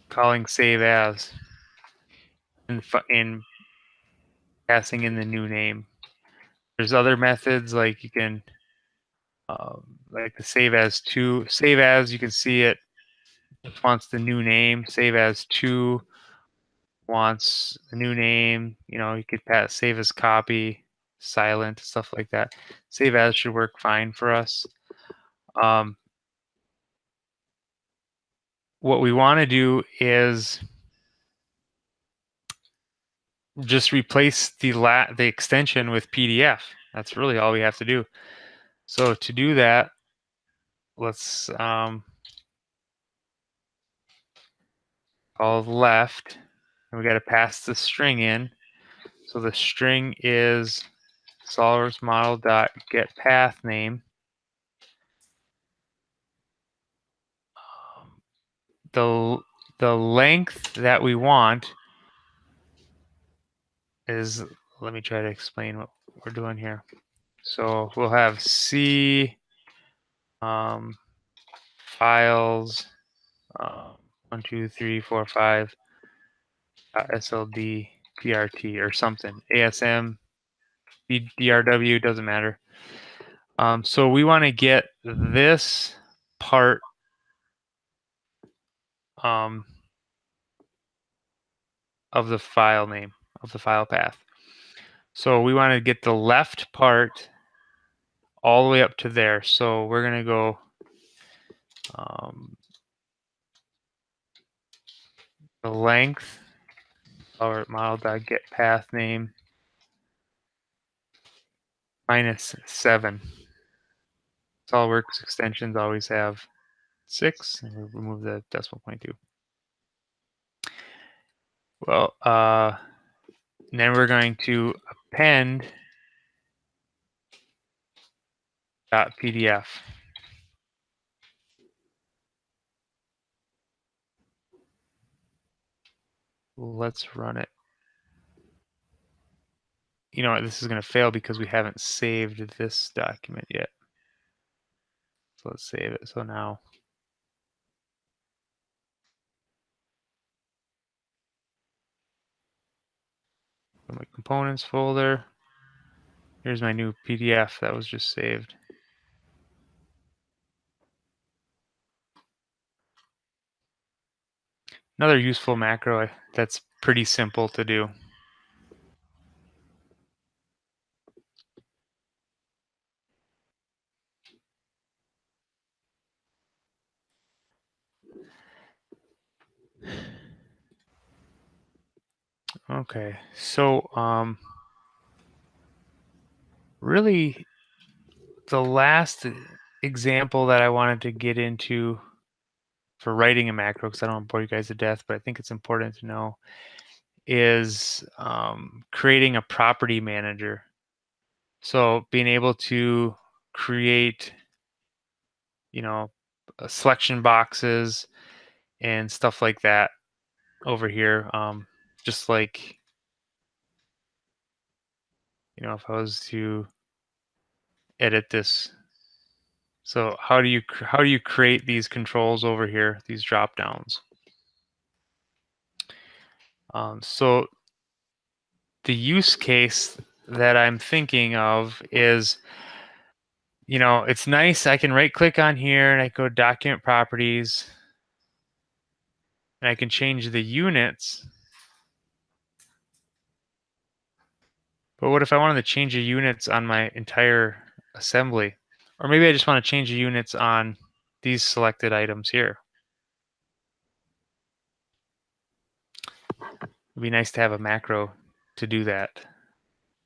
calling save as and passing in the new name. There's other methods like you can like the save as to. Save as, you can see it wants the new name. Save as to wants the new name. You know, you could save as copy, silent, stuff like that. Save as should work fine for us. What we want to do is just replace the extension with PDF. That's really all we have to do. So to do that, let's call left, and we got to pass the string in. So the string is SolidWorks model dot get path name. The length that we want is, let me try to explain what we're doing here. So we'll have C files 1, 2, 3, 4, 5 SLD PRT or something, ASM DRW, doesn't matter. So we want to get this part of the file name, of the file path. So we want to get the left part all the way up to there. So we're going to go the length, or model.get path name -7. SolidWorks extensions always have 6, and we remove the decimal point too. Well, and then we're going to append .pdf. Let's run it. You know what? This is going to fail because we haven't saved this document yet. So let's save it. So now my components folder. Here's my new PDF that was just saved. Another useful macro that's pretty simple to do. Okay, so really the last example that I wanted to get into for writing a macro, because I don't want to bore you guys to death, but I think it's important to know, is creating a property manager. So being able to create, you know, selection boxes and stuff like that over here. Just like, you know, if I was to edit this. So how do you create these controls over here, these drop downs? So the use case that I'm thinking of is, you know, it's nice. I can right click on here and I go document properties and I can change the units. But what if I wanted to change the units on my entire assembly? Or maybe I just want to change the units on these selected items here. It'd be nice to have a macro to do that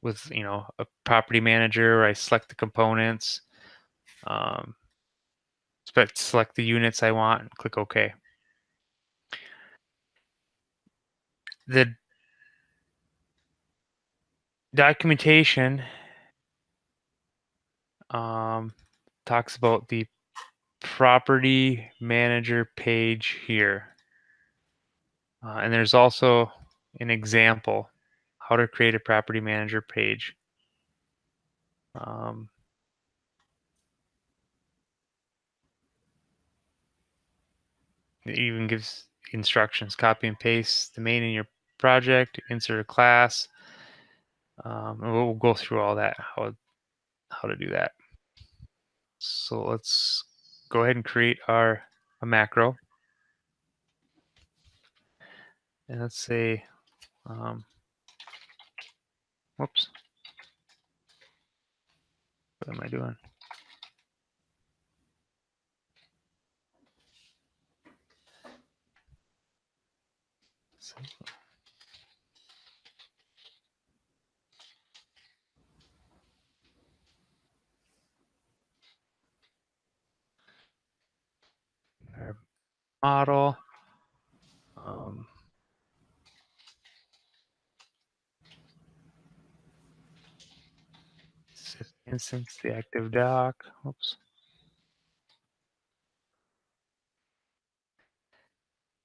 with, you know, a property manager where I select the components, select the units I want, and click OK. The documentation talks about the property manager page here. And there's also an example how to create a property manager page. It even gives instructions: copy and paste the main in your project, insert a class, And we'll go through all that, how to do that. So let's go ahead and create a macro. And let's say, whoops, what am I doing? Our model. Instance the active doc. Oops.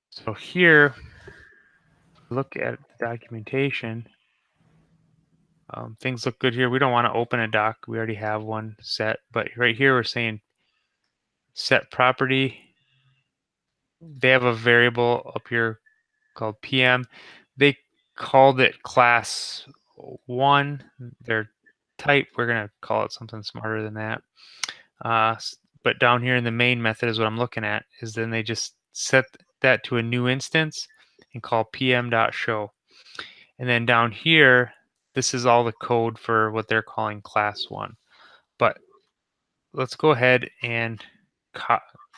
So here, look at the documentation. Things look good here. We don't want to open a doc. We already have one set. But right here, we're saying set property. They have a variable up here called PM. They called it class 1. Their type, we're going to call it something smarter than that. But down here in the main method is what I'm looking at, is then they just set that to a new instance and call pm.show. And then down here, this is all the code for what they're calling class 1. But let's go ahead and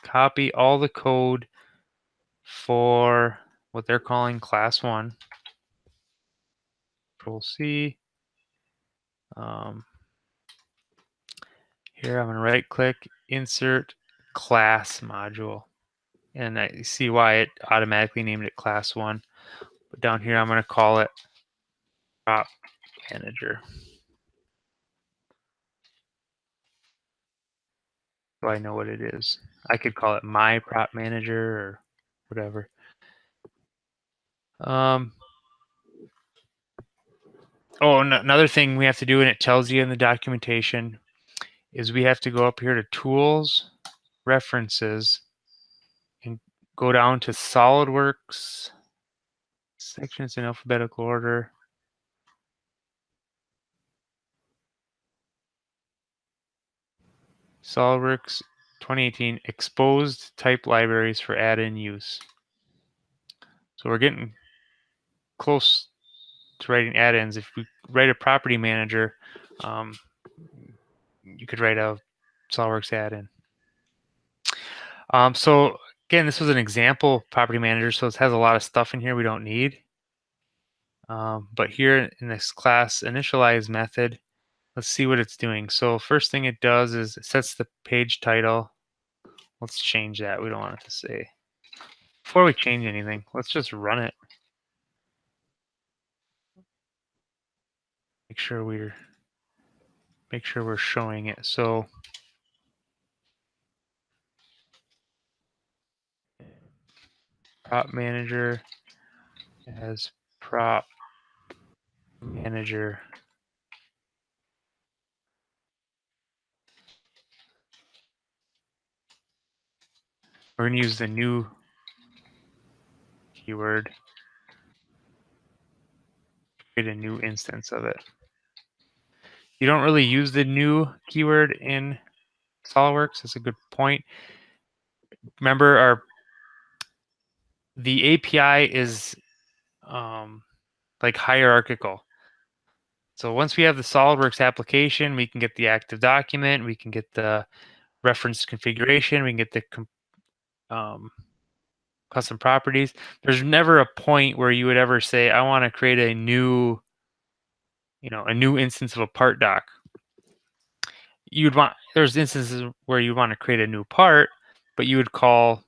copy all the code for what they're calling class 1. Control C. Here I'm going to right click, insert class module. And I see why it automatically named it class 1. But down here I'm going to call it prop manager. So I know what it is. I could call it my prop manager or whatever. Oh, another thing we have to do, and it tells you in the documentation, is we have to go up here to Tools, References, and go down to SolidWorks, sections in alphabetical order. SolidWorks 2018 exposed type libraries for add-in use. So we're getting close to writing add-ins. If we write a property manager, you could write a SolidWorks add-in. So again, this was an example property manager, so it has a lot of stuff in here we don't need. But here in this class initialize method, let's see what it's doing. So first thing it does is it sets the page title. Let's change that. We don't want it to say. Before we change anything, let's just run it. Make sure we're showing it. So prop manager as prop manager. We're going to use the new keyword, create a new instance of it. You don't really use the new keyword in SolidWorks. That's a good point. Remember, the API is like hierarchical. So once we have the SolidWorks application, we can get the active document, we can get the reference configuration, we can get the custom properties. There's never a point where you would ever say, I want to create a new, a new instance of a part doc. There's instances where you want to create a new part, but you would call,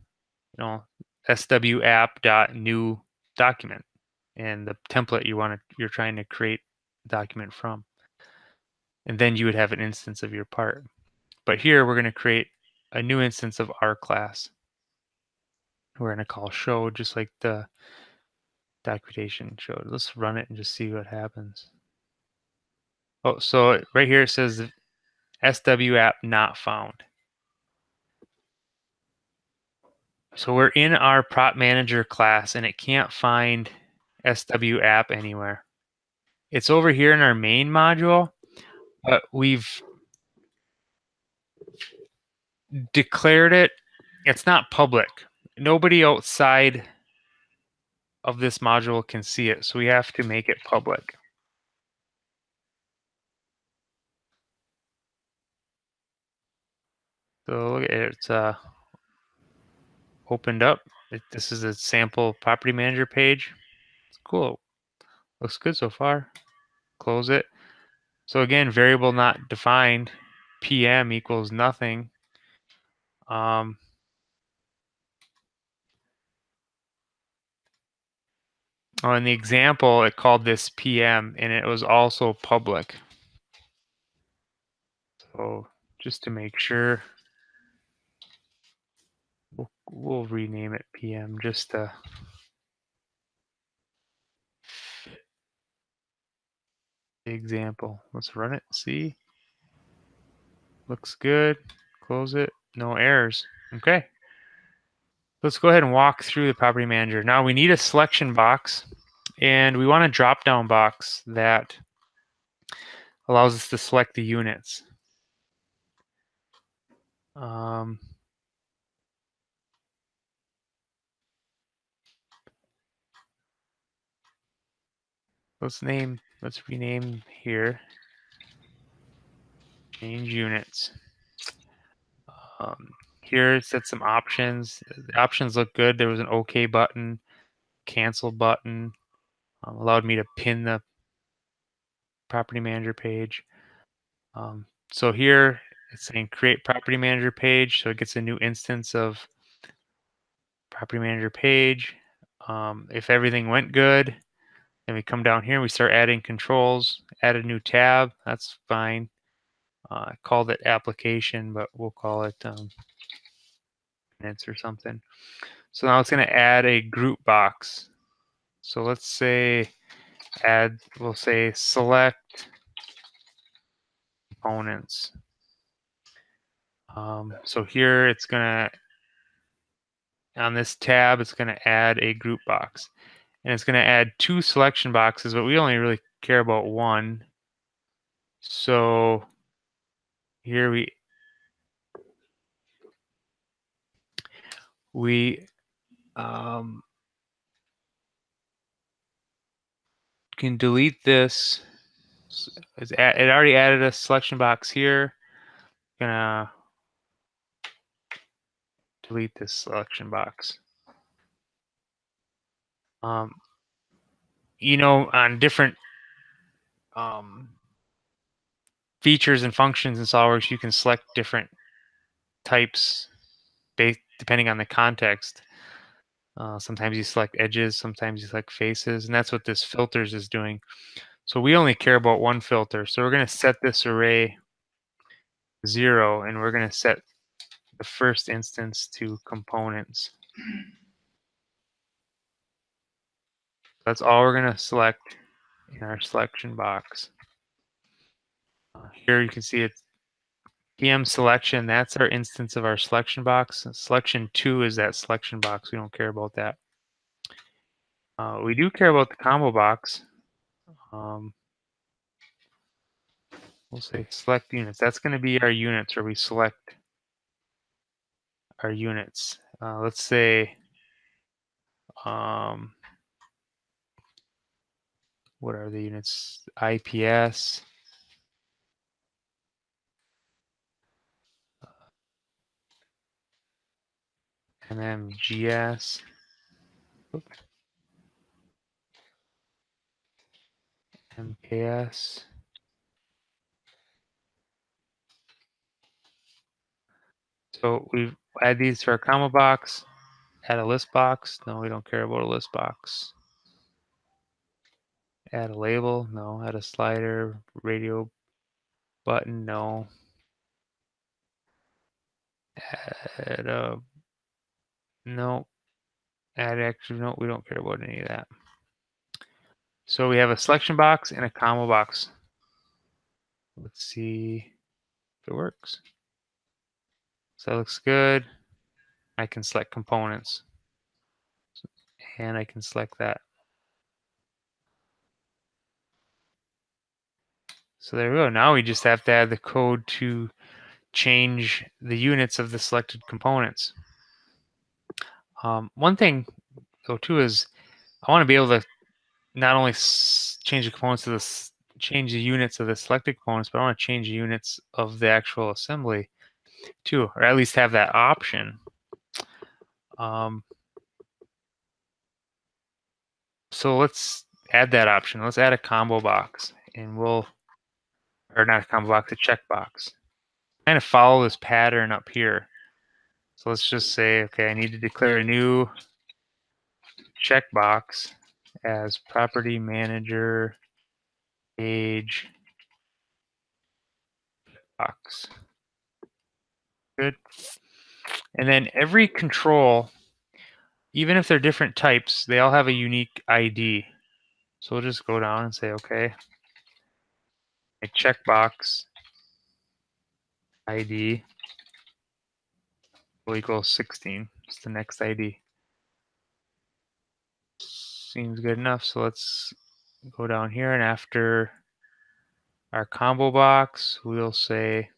swapp.new document and the template you're trying to create a document from. And then you would have an instance of your part. But here we're going to create a new instance of our class. We're going to call show, just like the documentation showed. Let's run it and just see what happens. Oh, so right here it says SWApp not found. So we're in our prop manager class and it can't find SWApp anywhere. It's over here in our main module, but we've declared it. It's not public. Nobody outside of this module can see it, so we have to make it public. So look at it, it's opened up. This is a sample property manager page. It's cool. Looks good so far. Close it. So again, variable not defined, PM equals nothing. Oh, in the example, it called this PM, and it was also public. So just to make sure, we'll rename it PM just to the example. Let's run it, see. Looks good. Close it. No errors. Okay. Let's go ahead and walk through the property manager. Now we need a selection box, and we want a drop-down box that allows us to select the units. Let's rename here. Change units. Here it set some options. The options look good. There was an OK button, cancel button, allowed me to pin the property manager page. So here it's saying create property manager page. So it gets a new instance of property manager page. If everything went good, then we come down here and we start adding controls, add a new tab. That's fine. I called it application, but we'll call it minutes or something. So now it's going to add a group box. So let's say we'll say select components. So here it's going to, on this tab, it's going to add a group box. And it's going to add 2 selection boxes, but we only really care about 1. So here we can delete this. It already added a selection box here. Gonna delete this selection box. You know, on different features and functions in SolidWorks, you can select different types based depending on the context. Sometimes you select edges, sometimes you select faces, and that's what this filters is doing. So we only care about 1 filter. So we're going to set this array 0, and we're going to set the first instance to components. That's all we're going to select in our selection box. Here you can see it's PM selection. That's our instance of our selection box. Selection 2 is that selection box. We don't care about that. We do care about the combo box. We'll say select units. That's going to be our units where we select our units. Let's say, what are the units? IPS. MMGS. Oops. MKS. So we've add these to our combo box. Add a list box. No, we don't care about a list box. Add a label. No. Add a slider. Radio button. No. Add a no. Add extra. No, we don't care about any of that. So we have a selection box and a combo box. Let's see if it works. So that looks good. I can select components. And I can select that. So there we go. Now we just have to add the code to change the units of the selected components. One thing though too is I want to be able to not only change the components of this, change the units of the selected components, but I want to change the units of the actual assembly too, or at least have that option. So let's add that option. Let's add a combo box, and we'll, or not a combo box, a checkbox. Kind of follow this pattern up here. So let's just say, okay, I need to declare a new checkbox as property manager page box. Good. And then every control, even if they're different types, they all have a unique ID. So we'll just go down and say, okay, a checkbox ID will equal 16. It's the next ID. Seems good enough. So let's go down here, and after our combo box, we'll say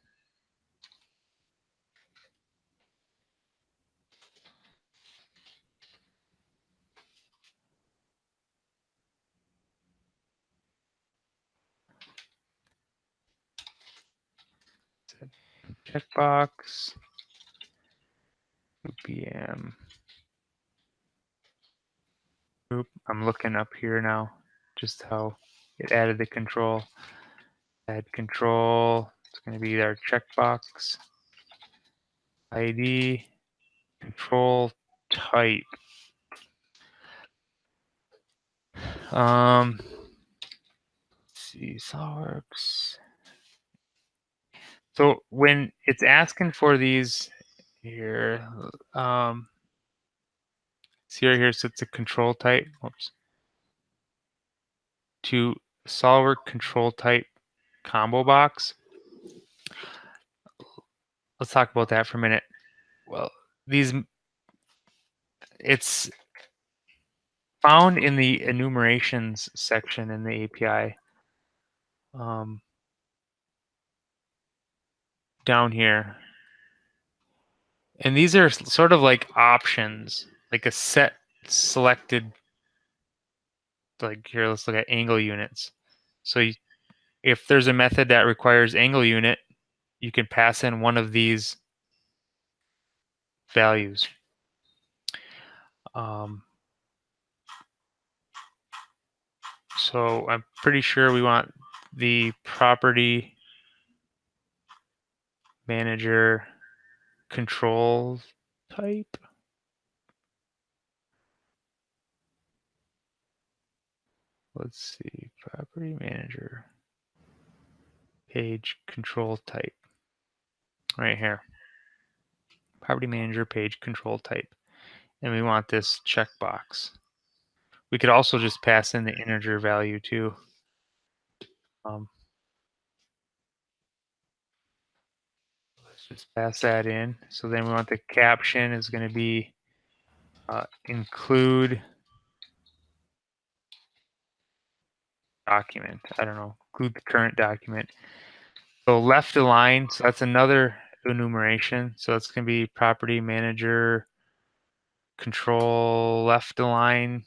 checkbox PM. Oop, I'm looking up here now, just how it added the control. Add control. It's going to be our checkbox ID control type. Let's see, SolidWorks. So when it's asking for these here, see right here, so it's a control type. Oops. To SolidWorks control type combo box. Let's talk about that for a minute. Well, it's found in the enumerations section in the API. Down here. And these are sort of like options, like a set selected, like here, let's look at angle units. So if there's a method that requires angle unit, you can pass in one of these values. So I'm pretty sure we want the property manager control type. Let's see, property manager page control type. Right here. Property manager page control type. And we want this checkbox. We could also just pass in the integer value too. Let's just pass that in. So then we want the caption is going to be include document. I don't know, include the current document. So left align, so that's another enumeration. So it's going to be property manager control left align.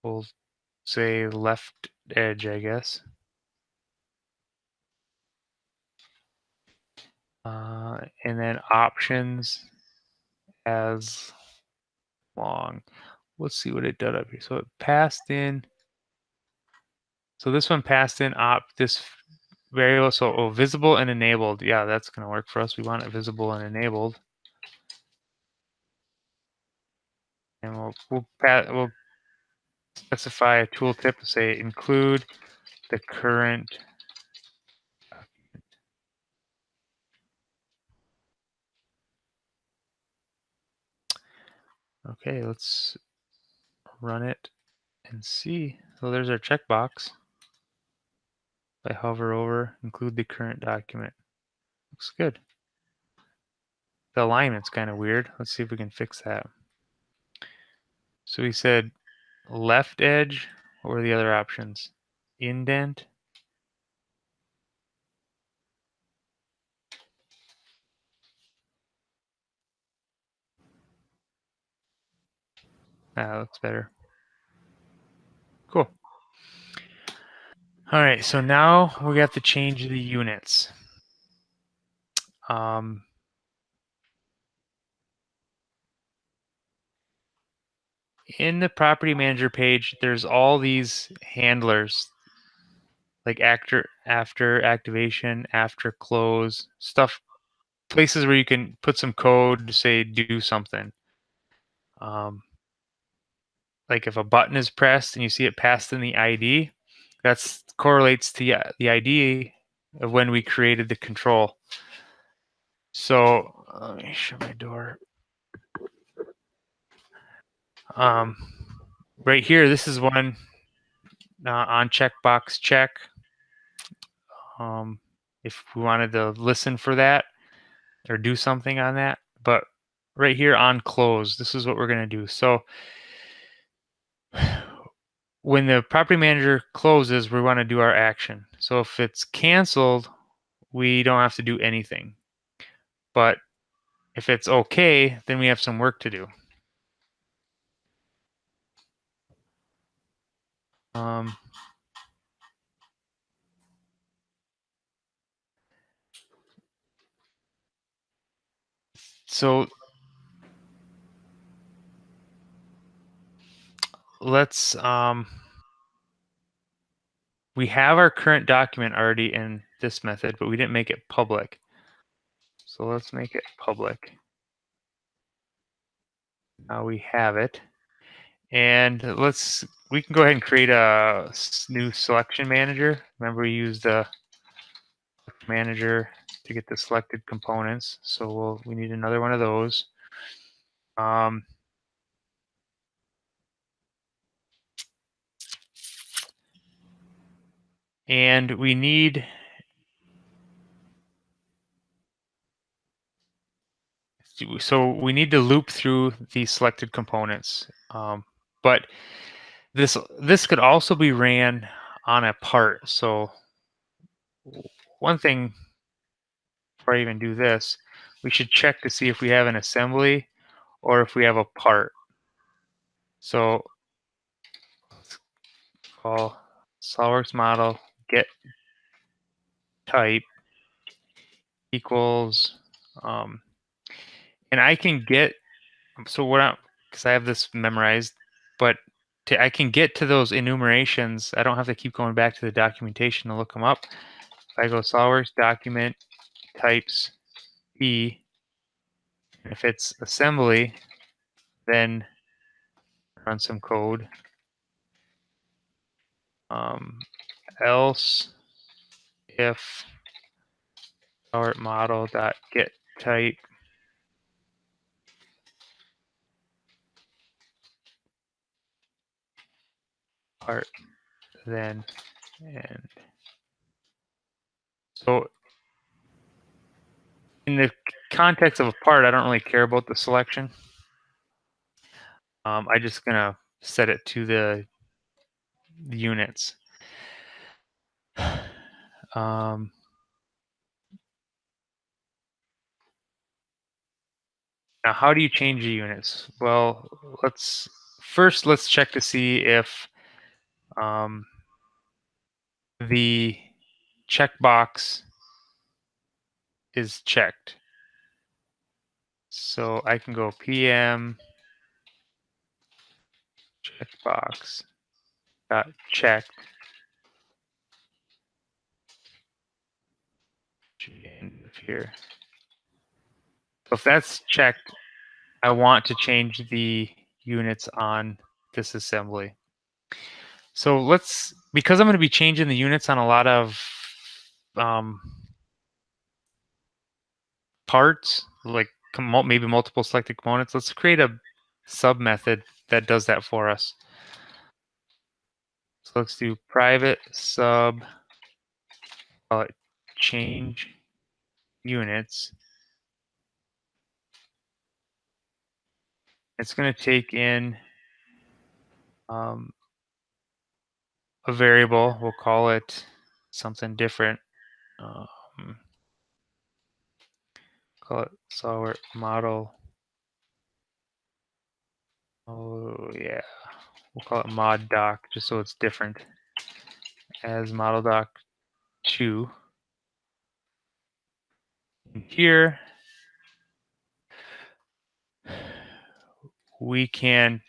We'll say left edge, I guess. And then options as long. Let's see what it did up here. So it passed in. So this one passed in this variable. So visible and enabled. Yeah, that's going to work for us. We want it visible and enabled. And we'll specify a tooltip to say include the current document. Okay, let's run it and see. So there's our checkbox. If I hover over, include the current document. Looks good. The alignment's kind of weird. Let's see if we can fix that. So we said left edge. What were the other options? Indent That looks better. Cool. All right, so now we have to change the units. In the property manager page, there's all these handlers, like after activation, after close, stuff, places where you can put some code to say do something. Like if a button is pressed and you see it passed in the ID, that correlates to the ID of when we created the control. So let me shut my door. Right here, this is one on checkbox check. If we wanted to listen for that or do something on that, but right here on close, this is what we're going to do. So when the property manager closes, we want to do our action. So if it's canceled, we don't have to do anything. But if it's okay, then we have some work to do. So let's we have our current document already in this method, but we didn't make it public. So let's make it public. Now we have it. And we can go ahead and create a new selection manager. Remember, we used the manager to get the selected components. So we need another one of those. And we need to loop through the selected components. But this could also be ran on a part. So one thing before I even do this, we should check to see if we have an assembly or if we have a part. So let's call SolidWorks model get type equals, and I can get, so what because I have this memorized, but I can get to those enumerations. I don't have to keep going back to the documentation to look them up. If I go SolidWorks document types E, if it's assembly, then run some code. Else if our model dot get type part, then and so in the context of a part, I don't really care about the selection. I'm just gonna set it to the units. Now, how do you change the units? Well, let's check to see if the checkbox is checked. So I can go PM checkbox dot checked here. So if that's checked, I want to change the units on this assembly. So because I'm going to be changing the units on a lot of parts, like maybe multiple selected components, let's create a sub method that does that for us. So let's do private sub, call it change units. It's going to take in a variable. We'll call it something different. Call it SolidWorks model So yeah, we'll call it mod doc just so it's different. As model doc 2. And here we can,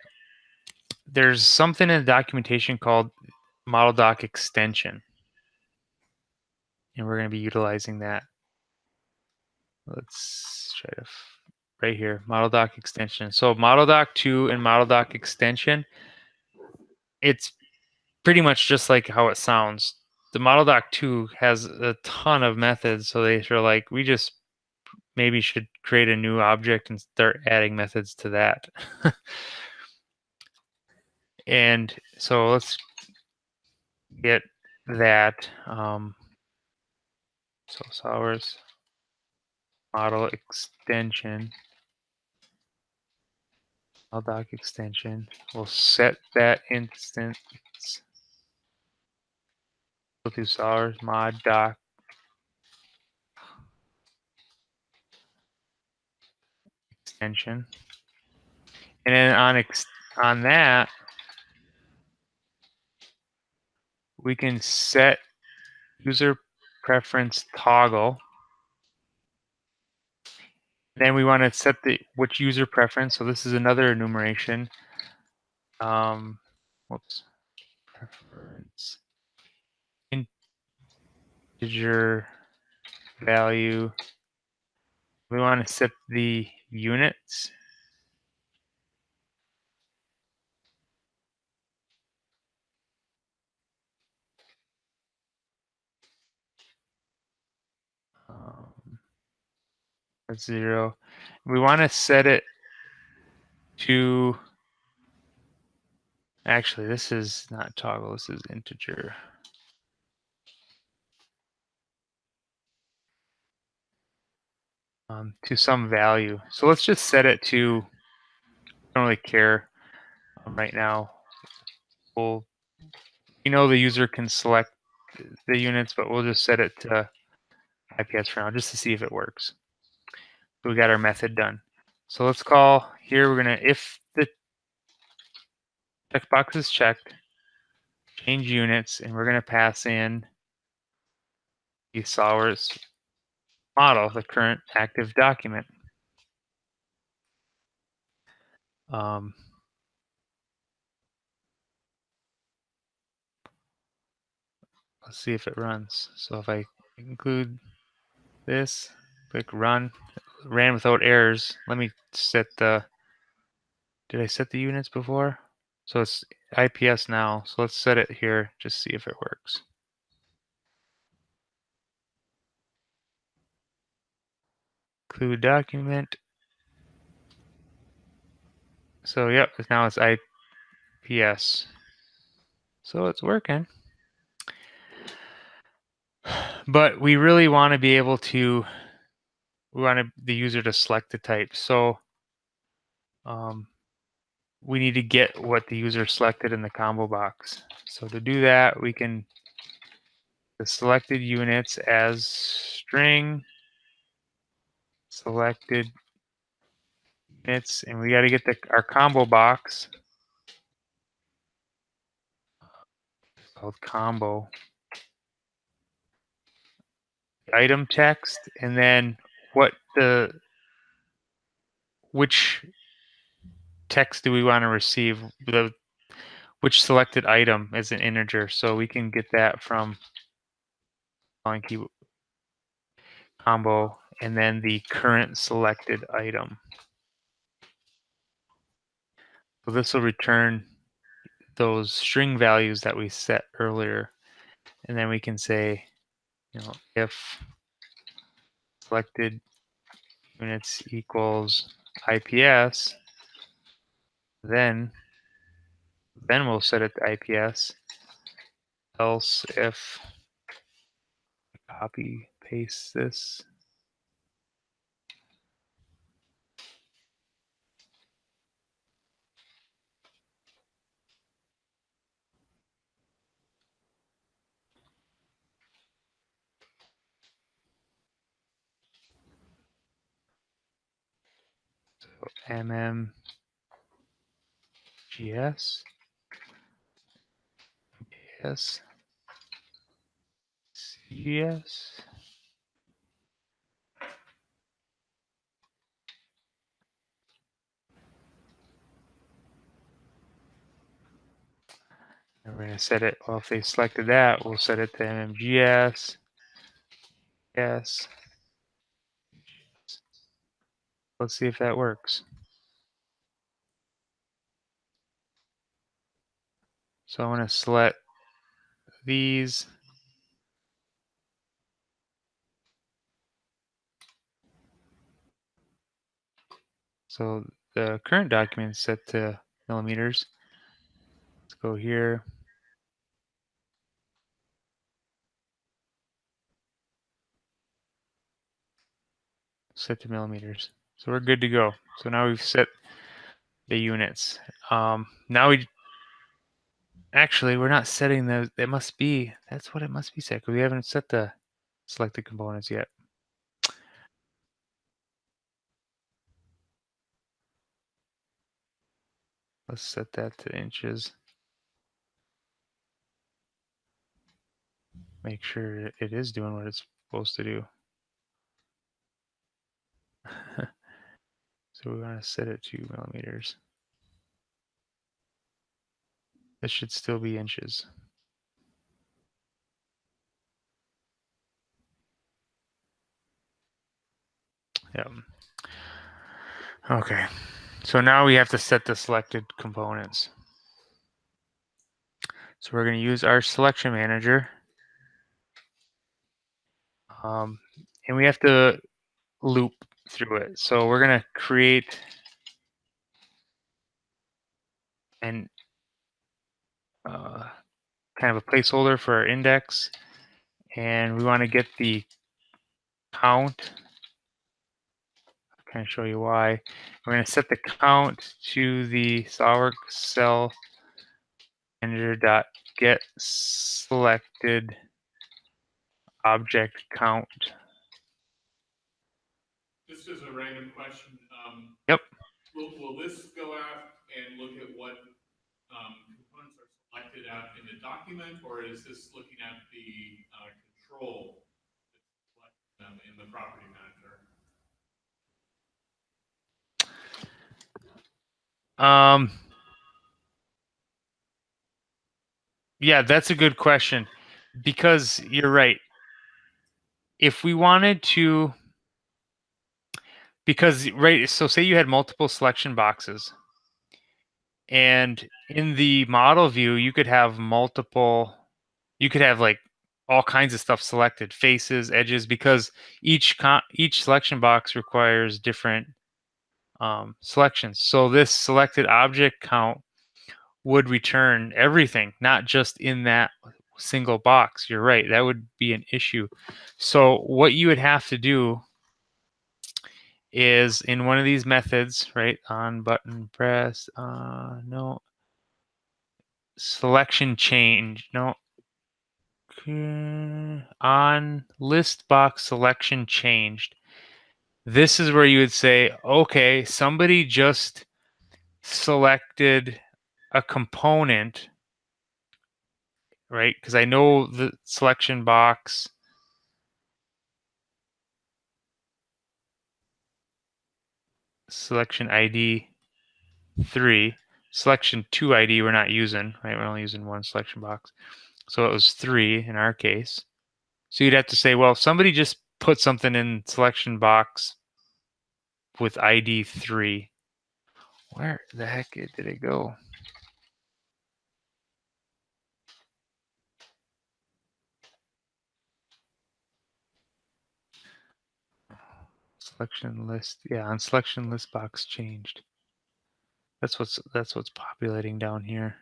there's something in the documentation called model doc extension. And we're going to be utilizing that. Let's try to, right here, model doc extension. So model doc 2 and model doc extension, it's pretty much just like how it sounds. The model doc 2 has a ton of methods. So they're like, we just maybe should create a new object and start adding methods to that. And so let's get that. So SolidWorks model extension, model doc extension. We'll set that instance. Go through SolidWorks mod doc extension, and then on that we can set user preference toggle. Then we want to set which user preference. So this is another enumeration. Whoops. Preference. Integer value. We want to set the units. That's 0. We want to set it to, actually this is not toggle, this is integer. To some value. So let's just set it to, I don't really care right now. We know the user can select the units, but we'll just set it to IPS for now just to see if it works. So we got our method done. So let's call here, we're going to, if the checkbox is checked, change units, and we're going to pass in the SolidWorks model, the current active document. Let's see if it runs. So if I include this, click run, ran without errors. Let me set the, did I set the units before? So it's IPS now. So let's set it here, just see if it works. Include document. So yep, now it's IPS. So it's working. But we really want to be able to, we want the user to select the type. So we need to get what the user selected in the combo box. So to do that, we can the selected units as string selected units, and we got to get our combo box called combo item text, and then which text do we want to receive, which selected item as an integer. So we can get that from calling key combo and then the current selected item. So this will return those string values that we set earlier, and then we can say, if selected units equals IPS, then we'll set it to IPS. Else if copy paste this, so GS. Yes. CS. And we're going to set it, well, if they selected that, we'll set it to MMGS. Yes. Let's see if that works. So I want to select these. So the current document is set to millimeters. Let's go here. Set to millimeters. So we're good to go. So now we've set the units. Now we're not setting those. That's what it must be set, because we haven't set the selected components yet. Let's set that to inches. Make sure it is doing what it's supposed to do. So we want to set it to millimeters. This should still be inches. Yep. Okay. So now we have to set the selected components. So we're going to use our selection manager. And we have to loop through it. So we're going to create an kind of a placeholder for our index. And we want to get the count. I'll kind of show you why. We're going to set the count to the SolidWorks cell manager.get selected object count. Just as a random question. Yep. Will this go out and look at what components are selected out in the document, or is this looking at the control that's selected them in the property manager? Yeah, that's a good question, because you're right. If we wanted to, so say you had multiple selection boxes, and in the model view, you could have like all kinds of stuff selected, faces, edges, because each selection box requires different selections. So this selected object count would return everything, not just in that single box. You're right, that would be an issue. So what you would have to do is in one of these methods, right, on button press, no, selection change, no, on list box selection changed. This is where you would say, okay, somebody just selected a component, right? Because I know the selection box selection ID 3, selection 2 ID we're not using, right? We're only using one selection box. So it was 3 in our case. So you'd have to say, well, if somebody just put something in selection box with ID 3, where the heck did it go? Selection list, yeah, on selection list box changed. That's what's populating down here.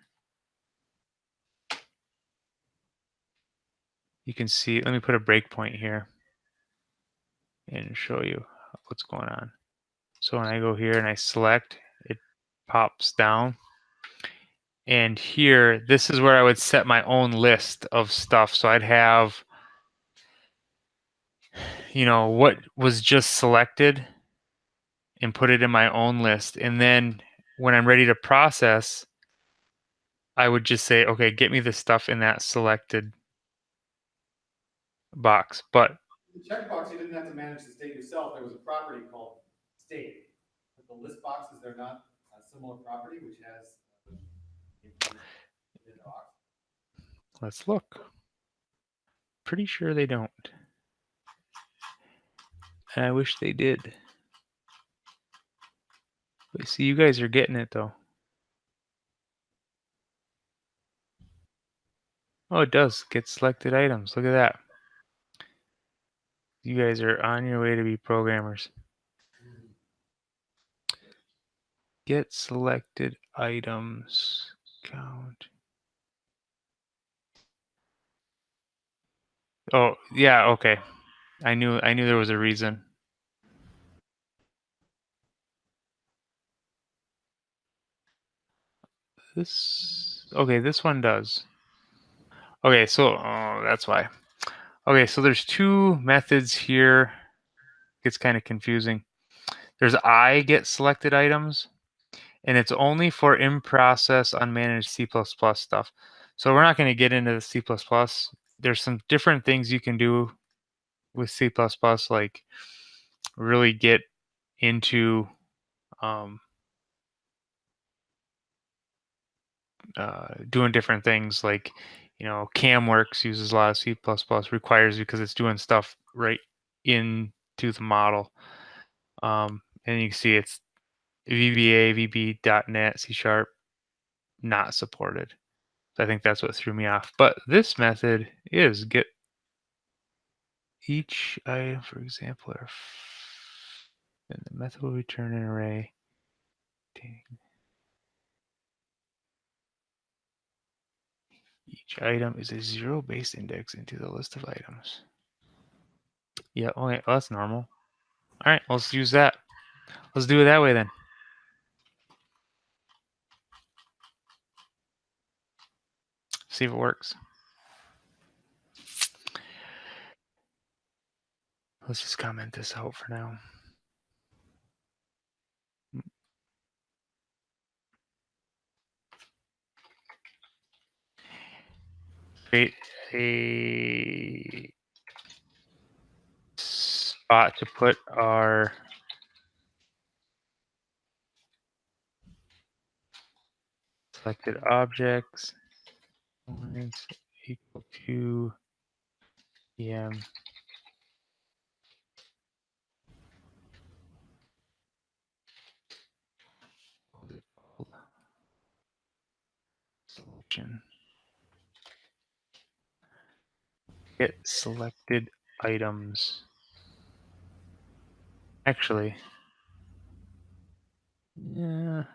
You can see, let me put a breakpoint here and show you what's going on. So when I go here and I select, it pops down. And here, this is where I would set my own list of stuff. So I'd have, what was just selected and put it in my own list. And then when I'm ready to process, I would just say, okay, get me the stuff in that selected box. But The checkbox, you didn't have to manage the state yourself. There was a property called state. But the list boxes, they're not a similar property, which has in the box. let's look. Pretty sure they don't. And I wish they did. But see, you guys are getting it though. Oh, it does get selected items. Look at that. You guys are on your way to be programmers. Get selected items. Count. Oh, yeah, okay. I knew there was a reason. This one does. Okay, so that's why. Okay, so there's two methods here. Gets kind of confusing. There's I get selected items, and it's only for in-process unmanaged C++ stuff. So we're not going to get into the C++. There's some different things you can do with C++, like really get into doing different things, like CamWorks uses a lot of C++, requires because it's doing stuff right into the model. And you can see it's VBA, VB.NET, C#, not supported. So I think that's what threw me off. But this method is get each item, for example, and the method will return an array. Each item is a zero-based index into the list of items. Yeah, okay, well, that's normal. All right, let's use that. Let's do it that way then. See if it works. Let's just comment this out for now. Create a spot to put our selected objects equal to em selection. Get selected items. Actually, yeah.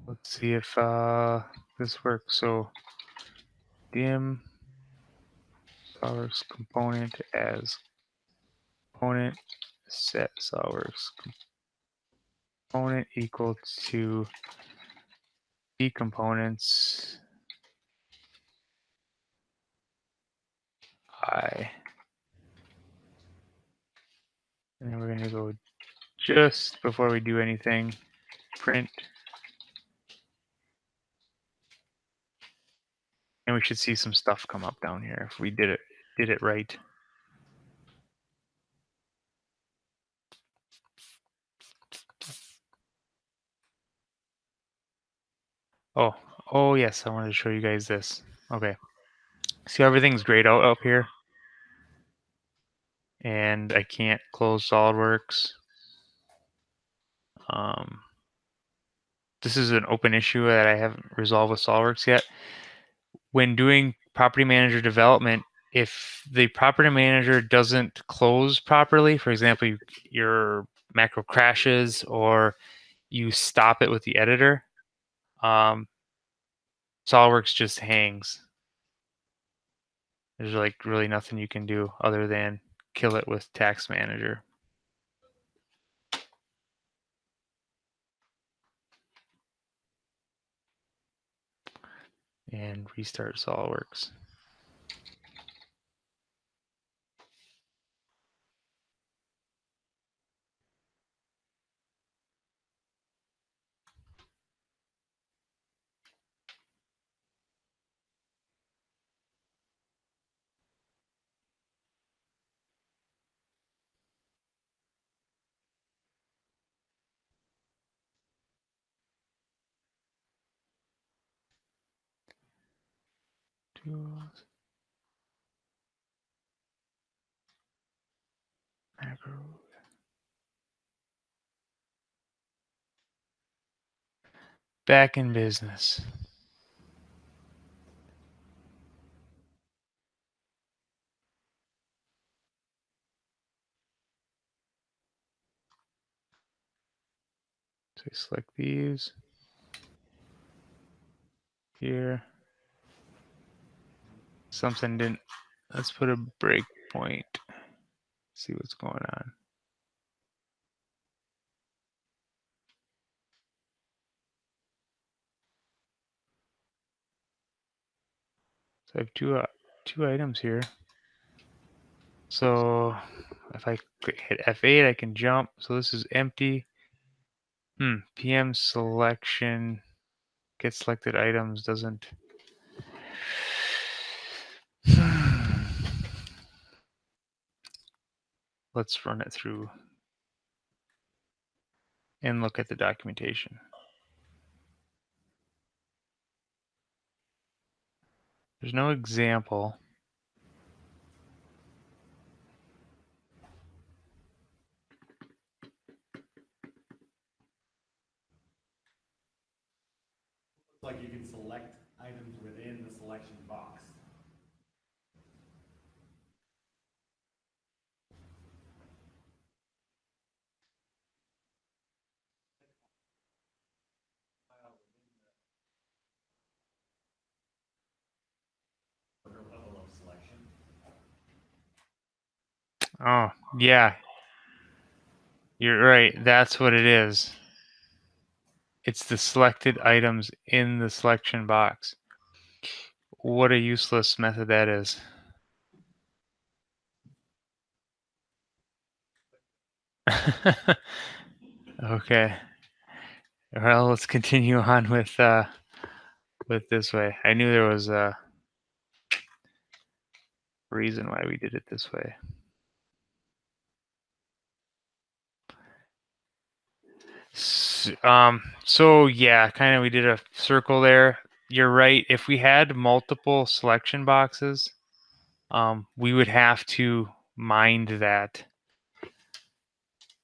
Let's see if this works. So dim SolidWorks component as component set SolidWorks component equal to B components I. And then we're going to go just before we do anything, print. And we should see some stuff come up down here if we did it right. Oh yes, I wanted to show you guys this. Okay. See how everything's grayed out up here? And I can't close SolidWorks. This is an open issue that I haven't resolved with SolidWorks yet. When doing property manager development, if the property manager doesn't close properly, for example, your macro crashes or you stop it with the editor, SolidWorks just hangs. There's like really nothing you can do other than kill it with Task Manager. And restart SolidWorks. Tools. Macro. Back in business. So I select these here. Something didn't. Let's put a breakpoint. See what's going on. So I have two items here. So if I hit F8, I can jump. So this is empty. PM selection. Get selected items doesn't. Let's run it through and look at the documentation. There's no example. Like you can select items within the selection box. Level of selection. Oh, yeah. You're right. That's what it is. It's the selected items in the selection box. What a useless method that is. Okay. Well, let's continue on with this way. I knew there was a reason why we did it this way. So yeah, kind of we did a circle there. You're right. If we had multiple selection boxes, we would have to mind that.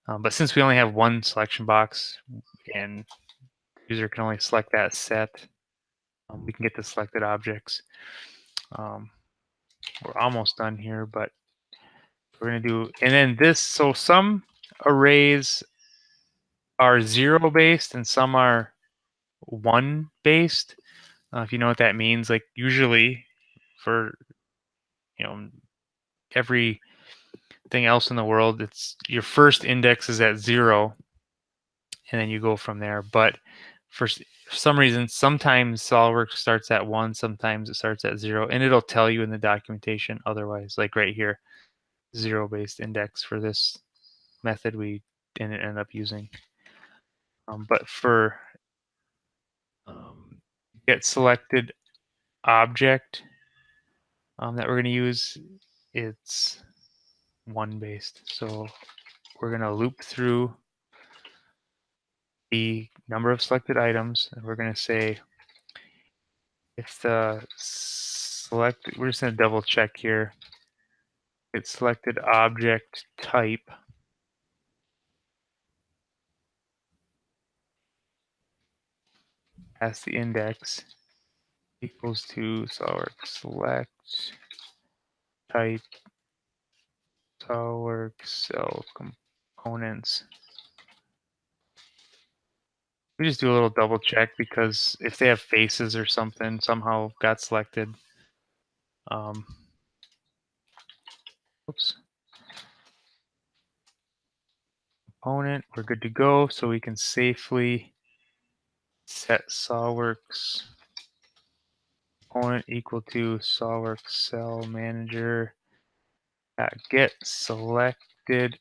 But since we only have one selection box and user can only select that set, we can get the selected objects. We're almost done here, but we're going to do, and then this, so some arrays are 0 based and some are 1 based. If you know what that means, like usually for, everything else in the world, it's your first index is at 0 and then you go from there. But for some reason, sometimes SolidWorks starts at 1, sometimes it starts at 0, and it'll tell you in the documentation otherwise, like right here, 0 based index for this method we didn't end up using. But for get selected object that we're going to use, it's 1 based. So we're going to loop through the number of selected items, and we're going to say if the select, we're just going to double check here. It's selected object type as the index equals to SolidWorks select type SolidWorks cell components. We just do a little double check because if they have faces or something somehow got selected. Oops. Component, we're good to go, so we can safely set SolidWorks component equal to SolidWorks cell manager get selected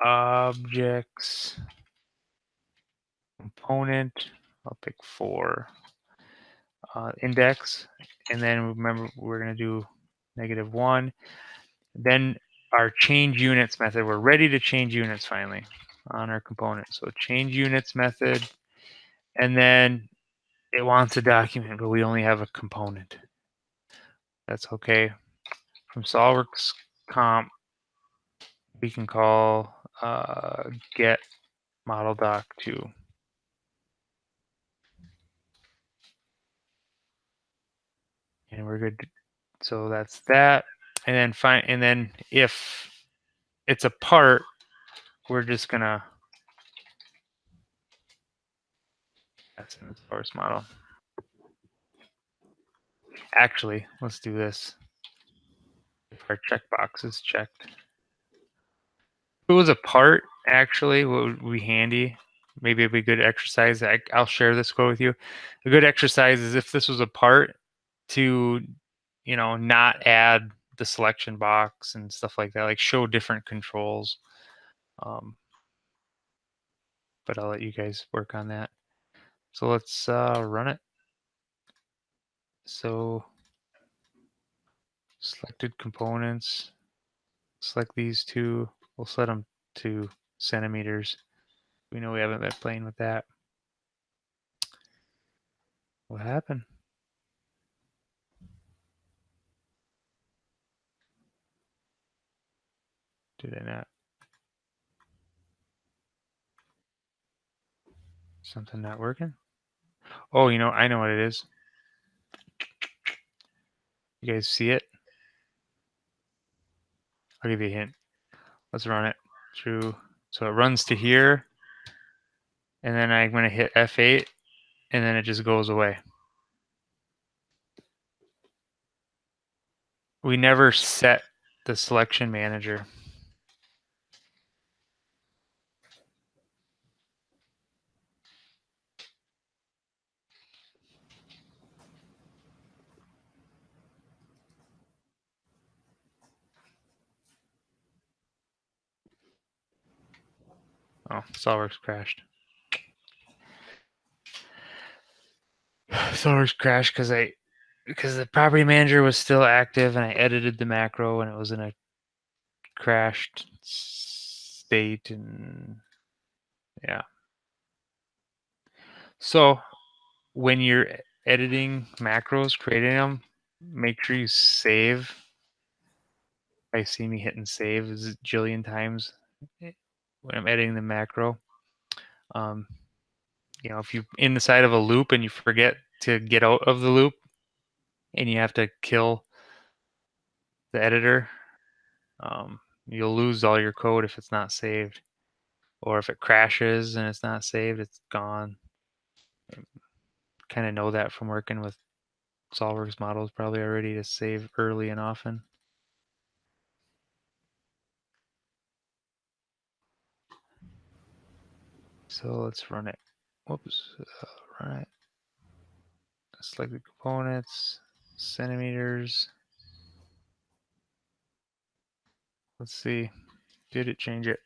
objects component. I'll pick 4 index, and then remember we're going to do -1. Then our change units method. We're ready to change units finally on our component. So change units method, and then it wants a document, but we only have a component. That's okay. From SolidWorks comp, we can call get model doc 2. And we're good. So that's that. And then and then if it's a part, we're just gonna that's in the source model. Actually, let's do this. If our checkbox is checked. If it was a part, actually, what would be handy? Maybe it'd be a good exercise. I'll share this code with you. A good exercise is if this was a part to, not add the selection box and stuff like that, like show different controls. But I'll let you guys work on that. So let's run it. So selected components, select these 2. We'll set them to centimeters. We know we haven't been playing with that. What happened? Did I not? Something not working? Oh, I know what it is. You guys see it? I'll give you a hint. Let's run it through. So it runs to here, and then I'm going to hit F8, and then it just goes away. We never set the selection manager. Oh, SolidWorks crashed. SolidWorks crashed because the property manager was still active, and I edited the macro, and it was in a crashed state, and yeah. So when you're editing macros, creating them, make sure you save. I see me hitting save a jillion times when I'm editing the macro. If you're inside of a loop and you forget to get out of the loop and you have to kill the editor, you'll lose all your code if it's not saved. Or if it crashes and it's not saved, it's gone. Kind of know that from working with SolidWorks models probably already to save early and often. So let's run it. Whoops, run it. Select the components, centimeters. Let's see, did it change it?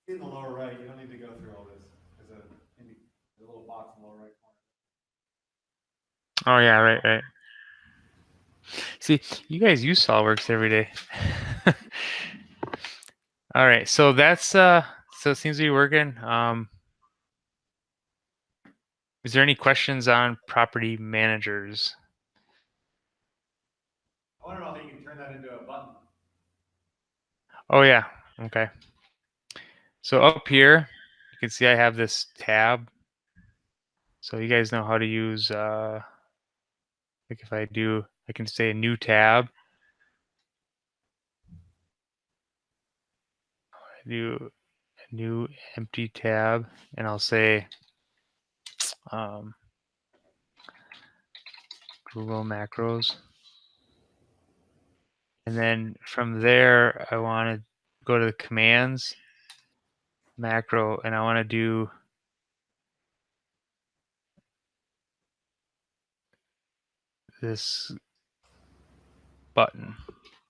In the lower right, you don't need to go through all this. There's a little box in the lower right corner. Oh yeah, right. See, you guys use SolidWorks every day. All right, so that's so it seems to be working. Is there any questions on property managers? I want to know how you can turn that into a button. Oh yeah, okay. So up here, you can see I have this tab. So you guys know how to use Like if I can say new tab. I do a new empty tab, and I'll say Google macros. And then from there, I want to go to the commands macro, and I want to do this button.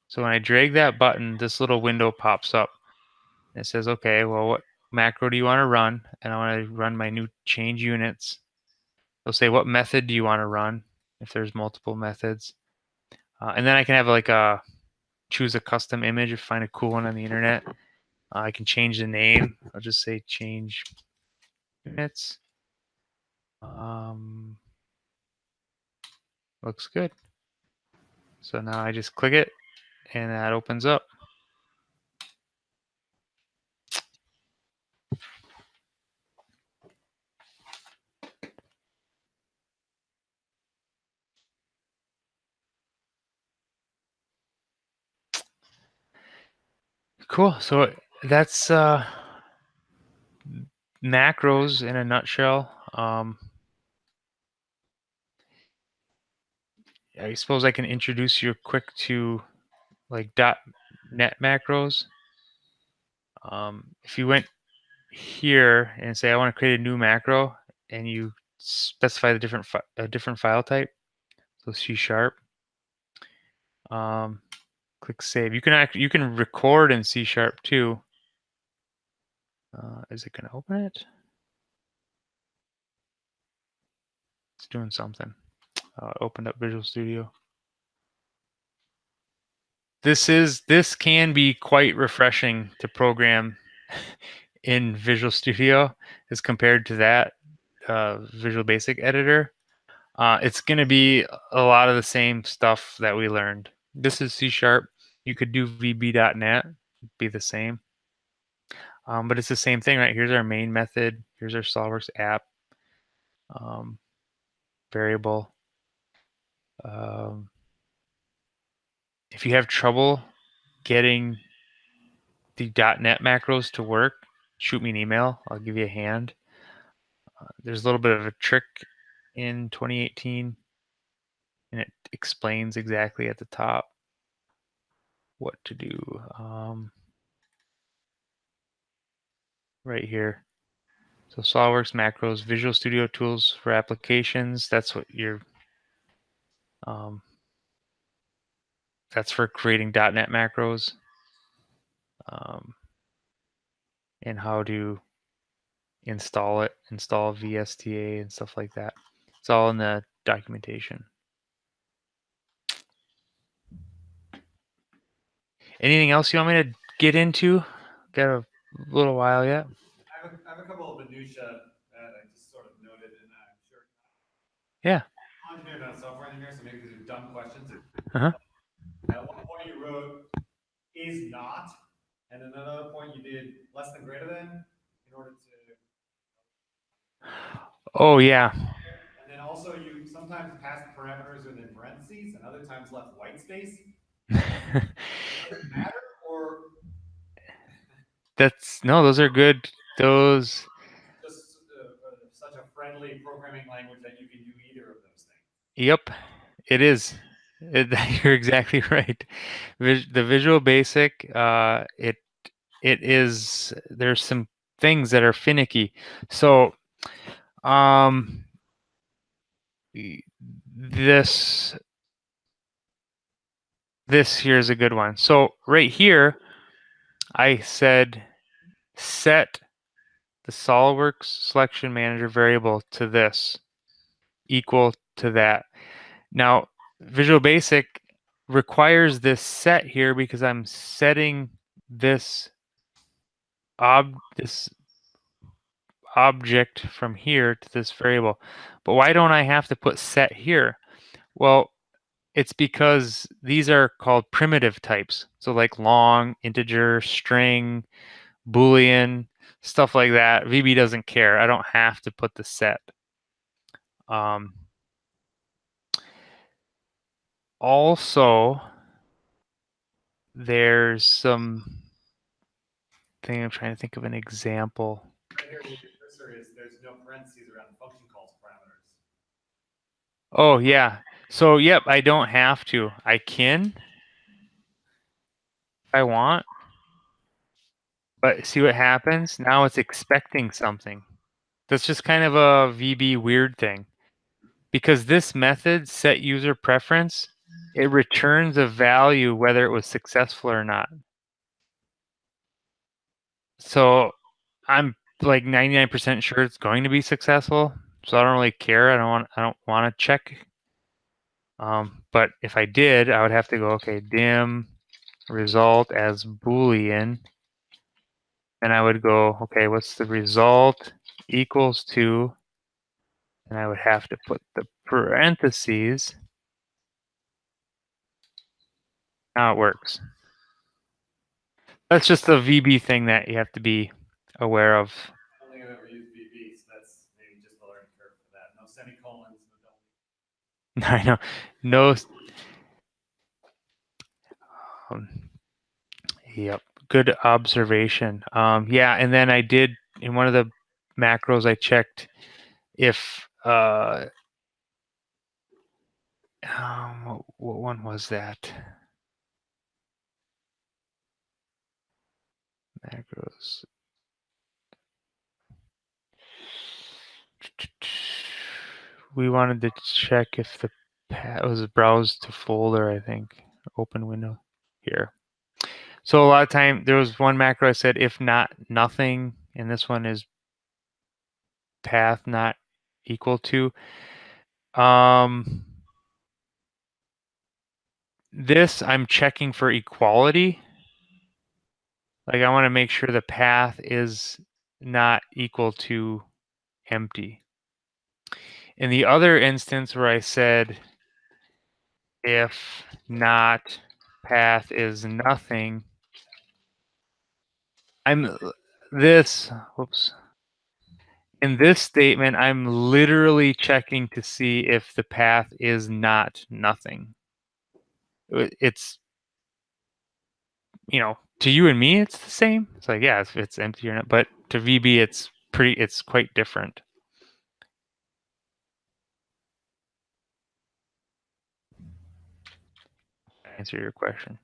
So when I drag that button, this little window pops up. It says, okay, well, what macro do you want to run? And I want to run my new change units. It'll say, what method do you want to run? If there's multiple methods. And then I can have like choose a custom image if I find a cool one on the internet. I can change the name. I'll just say change units. Looks good. So now I just click it and that opens up. Cool. So that's macros in a nutshell. I suppose I can introduce you quick to like .NET macros. If you went here and say I want to create a new macro, and you specify the different file type, so C#. Click save. You can record in C# too. Is it going to open it? It's doing something. It opened up Visual Studio. This can be quite refreshing to program in Visual Studio as compared to that Visual Basic editor. It's going to be a lot of the same stuff that we learned. This is C#. You could do VB.NET, be the same. But it's the same thing, right? Here's our main method. Here's our SolidWorks app variable. If you have trouble getting the .NET macros to work, shoot me an email. I'll give you a hand. There's a little bit of a trick in 2018, and it explains exactly at the top what to do. Right here. So SolidWorks macros, Visual Studio tools for applications. That's what you're. That's for creating .NET macros. And how to install it, install VSTA and stuff like that. It's all in the documentation. Anything else you want me to get into? Got a little while yet. I have a couple of minutia that I just sort of noted, and I'm sure. Yeah. I'm engineer, not a software engineer, so maybe these are dumb questions. Uh-huh. At one point you wrote is not, and at another point you did less than greater than in order to. Oh yeah. And then also you sometimes passed parameters within parentheses, and other times left white space. Does it matter or? Those are good. Those. Just such a friendly programming language that you can do either of those things. Yep, it is. You're exactly right. The Visual Basic, it is. There's some things that are finicky. So, this here is a good one. So right here, I said set the SolidWorks selection manager variable to this, equal to that. Now, Visual Basic requires this set here because I'm setting this object from here to this variable. But why don't I have to put set here? Well, it's because these are called primitive types. So like long, integer, string, Boolean, stuff like that. VB doesn't care. I don't have to put the set. also, there's some thing I'm trying to think of an example. Right here where your cursor is, there's no parentheses around the function calls parameters. Oh, yeah. So, yep, I don't have to. I can if I want. But see what happens? Now it's expecting something. That's just kind of a VB weird thing. Because this method, set user preference, it returns a value whether it was successful or not. So I'm like 99% sure it's going to be successful. So I don't really care. I don't want to check. But if I did, I would have to go, okay, dim result as Boolean. And I would go, okay, what's the result equals to, and I would have to put the parentheses. Now it works. That's just a VB thing that you have to be aware of. I don't think I've ever used VB, so that's maybe just a learning curve for that. No semicolons, no double. I know. No. Yep. Good observation. Yeah, and then I did in one of the macros I checked if what one was that? Macros. We wanted to check if the path was browse to folder, I think. Open window here. So a lot of time there was one macro I said if not nothing, and this one is path not equal to. This I'm checking for equality. Like I want to make sure the path is not equal to empty. In the other instance where I said if not path is nothing, whoops. In this statement, I'm literally checking to see if the path is not nothing. It's, to you and me, it's the same. It's like, yeah, if it's empty or not, but to VB, it's quite different. Answer your question.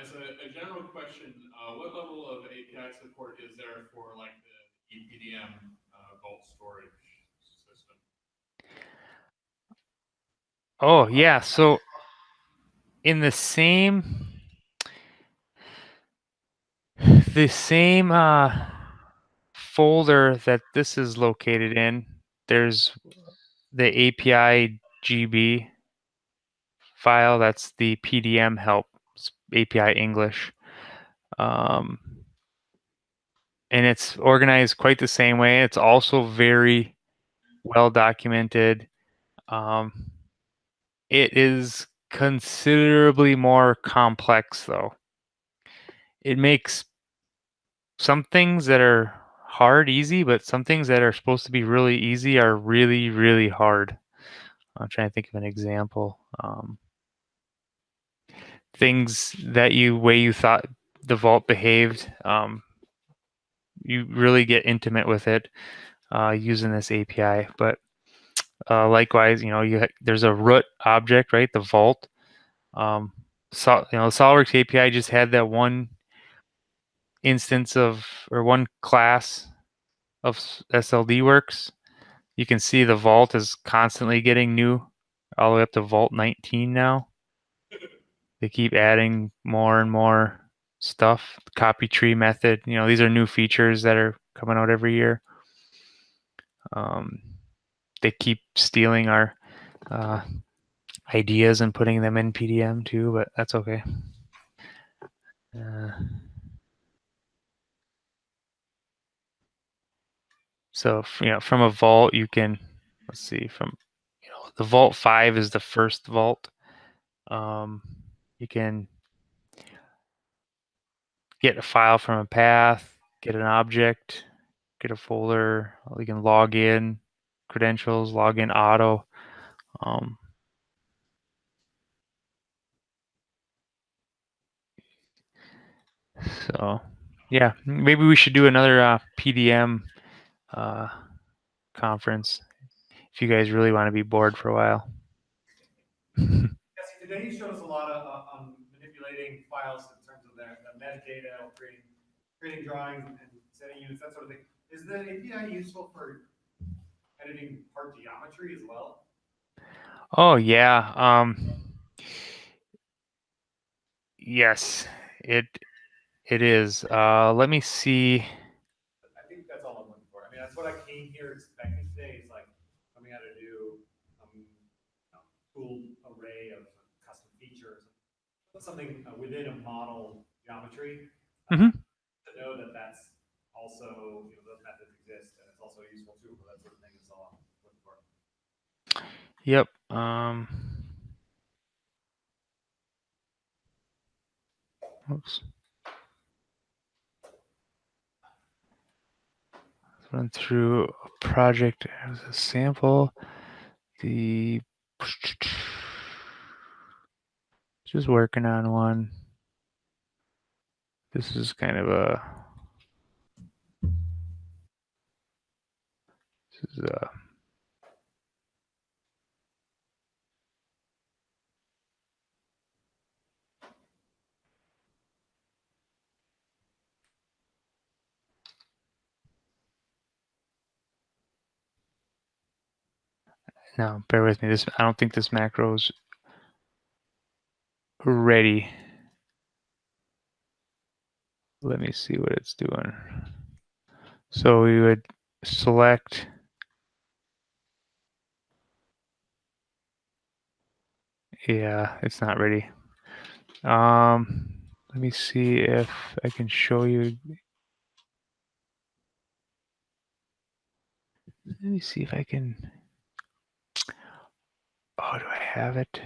As a general question, what level of API support is there for like the EPDM vault storage system? Oh yeah, so in the same folder that this is located in, there's the API GB file. That's the PDM help API English. And it's organized quite the same way. It's also very well documented. It is considerably more complex though. It makes some things that are hard easy, but some things that are supposed to be really easy are really, really hard. I'm trying to think of an example. Things that way you thought the vault behaved, you really get intimate with it using this API. But likewise, there's a root object, right? The vault. The SolidWorks API just had that one instance or one class of SLDWorks. You can see the vault is constantly getting new, all the way up to vault 19 now. They keep adding more and more stuff. Copy tree method. These are new features that are coming out every year. They keep stealing our ideas and putting them in PDM too, but that's okay. So from a vault, you can let's see from the vault 5 is the first vault. You can get a file from a path, get an object, get a folder. You can log in, credentials, log in auto. So yeah, maybe we should do another PDM conference if you guys really want to be bored for a while. Yes, today you showed us a lot of on manipulating files in terms of the metadata, or creating drawings and setting units, that sort of thing. Is the API useful for editing part geometry as well? Oh yeah. Yes, it is. Let me see. I think that's all I'm looking for. I mean, that's what I came here expecting today. Is like coming out to do cool array of custom features, something within a model geometry. Mhm. To know that that's also, those methods exist and it's also a useful tool for that sort of thing is all I'm looking for. Yep. Oops. Let's run through a project as a sample. Just working on one. This is kind of a. This is a. No, bear with me. I don't think this macro's ready. Let me see what it's doing. So we would select. Yeah, it's not ready. Let me see if I can show you. Let me see if I can. Oh, do I have it?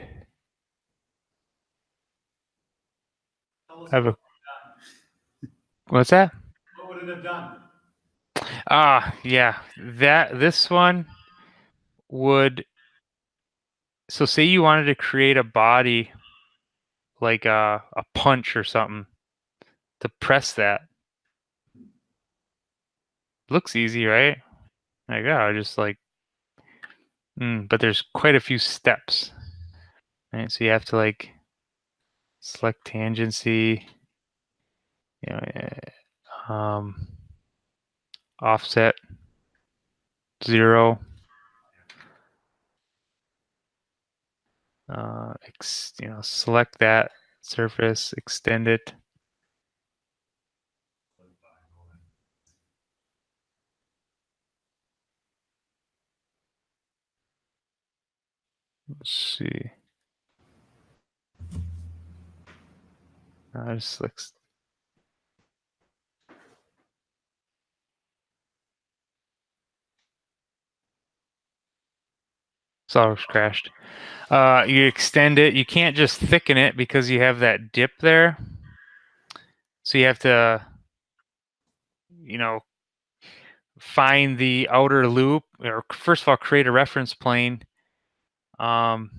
Tell us I have a. what What's that? would it have done? Yeah. This one would. So say you wanted to create a body like a punch or something. To press that. Looks easy, right? Like, oh, just like. But there's quite a few steps. Right? So you have to like select tangency. Offset 0. Select that surface, extend it. Let's see. Just like SolidWorks crashed. You extend it. You can't just thicken it because you have that dip there. So you have to, find the outer loop, or first of all, create a reference plane. And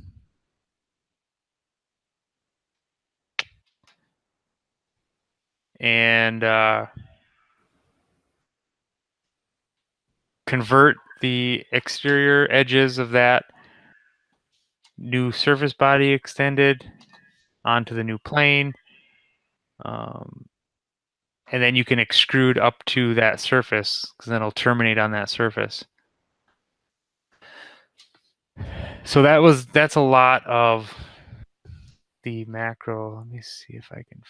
convert the exterior edges of that new surface body extended onto the new plane. And then you can extrude up to that surface because then it'll terminate on that surface. So that's a lot of the macro. Let me see if I can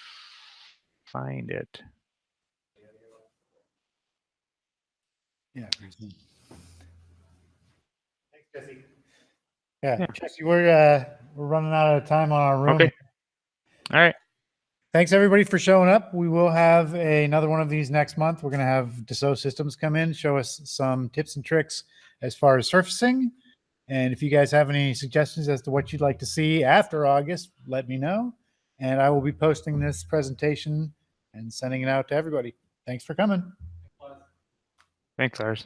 find it. Yeah. Thanks, Jesse. Yeah. Jesse, we're running out of time on our room. Okay. All right. Thanks everybody for showing up. We will have another one of these next month. We're going to have Dassault Systems come in, show us some tips and tricks as far as surfacing. And if you guys have any suggestions as to what you'd like to see after August, let me know. And I will be posting this presentation and sending it out to everybody. Thanks for coming. Thanks, Lars.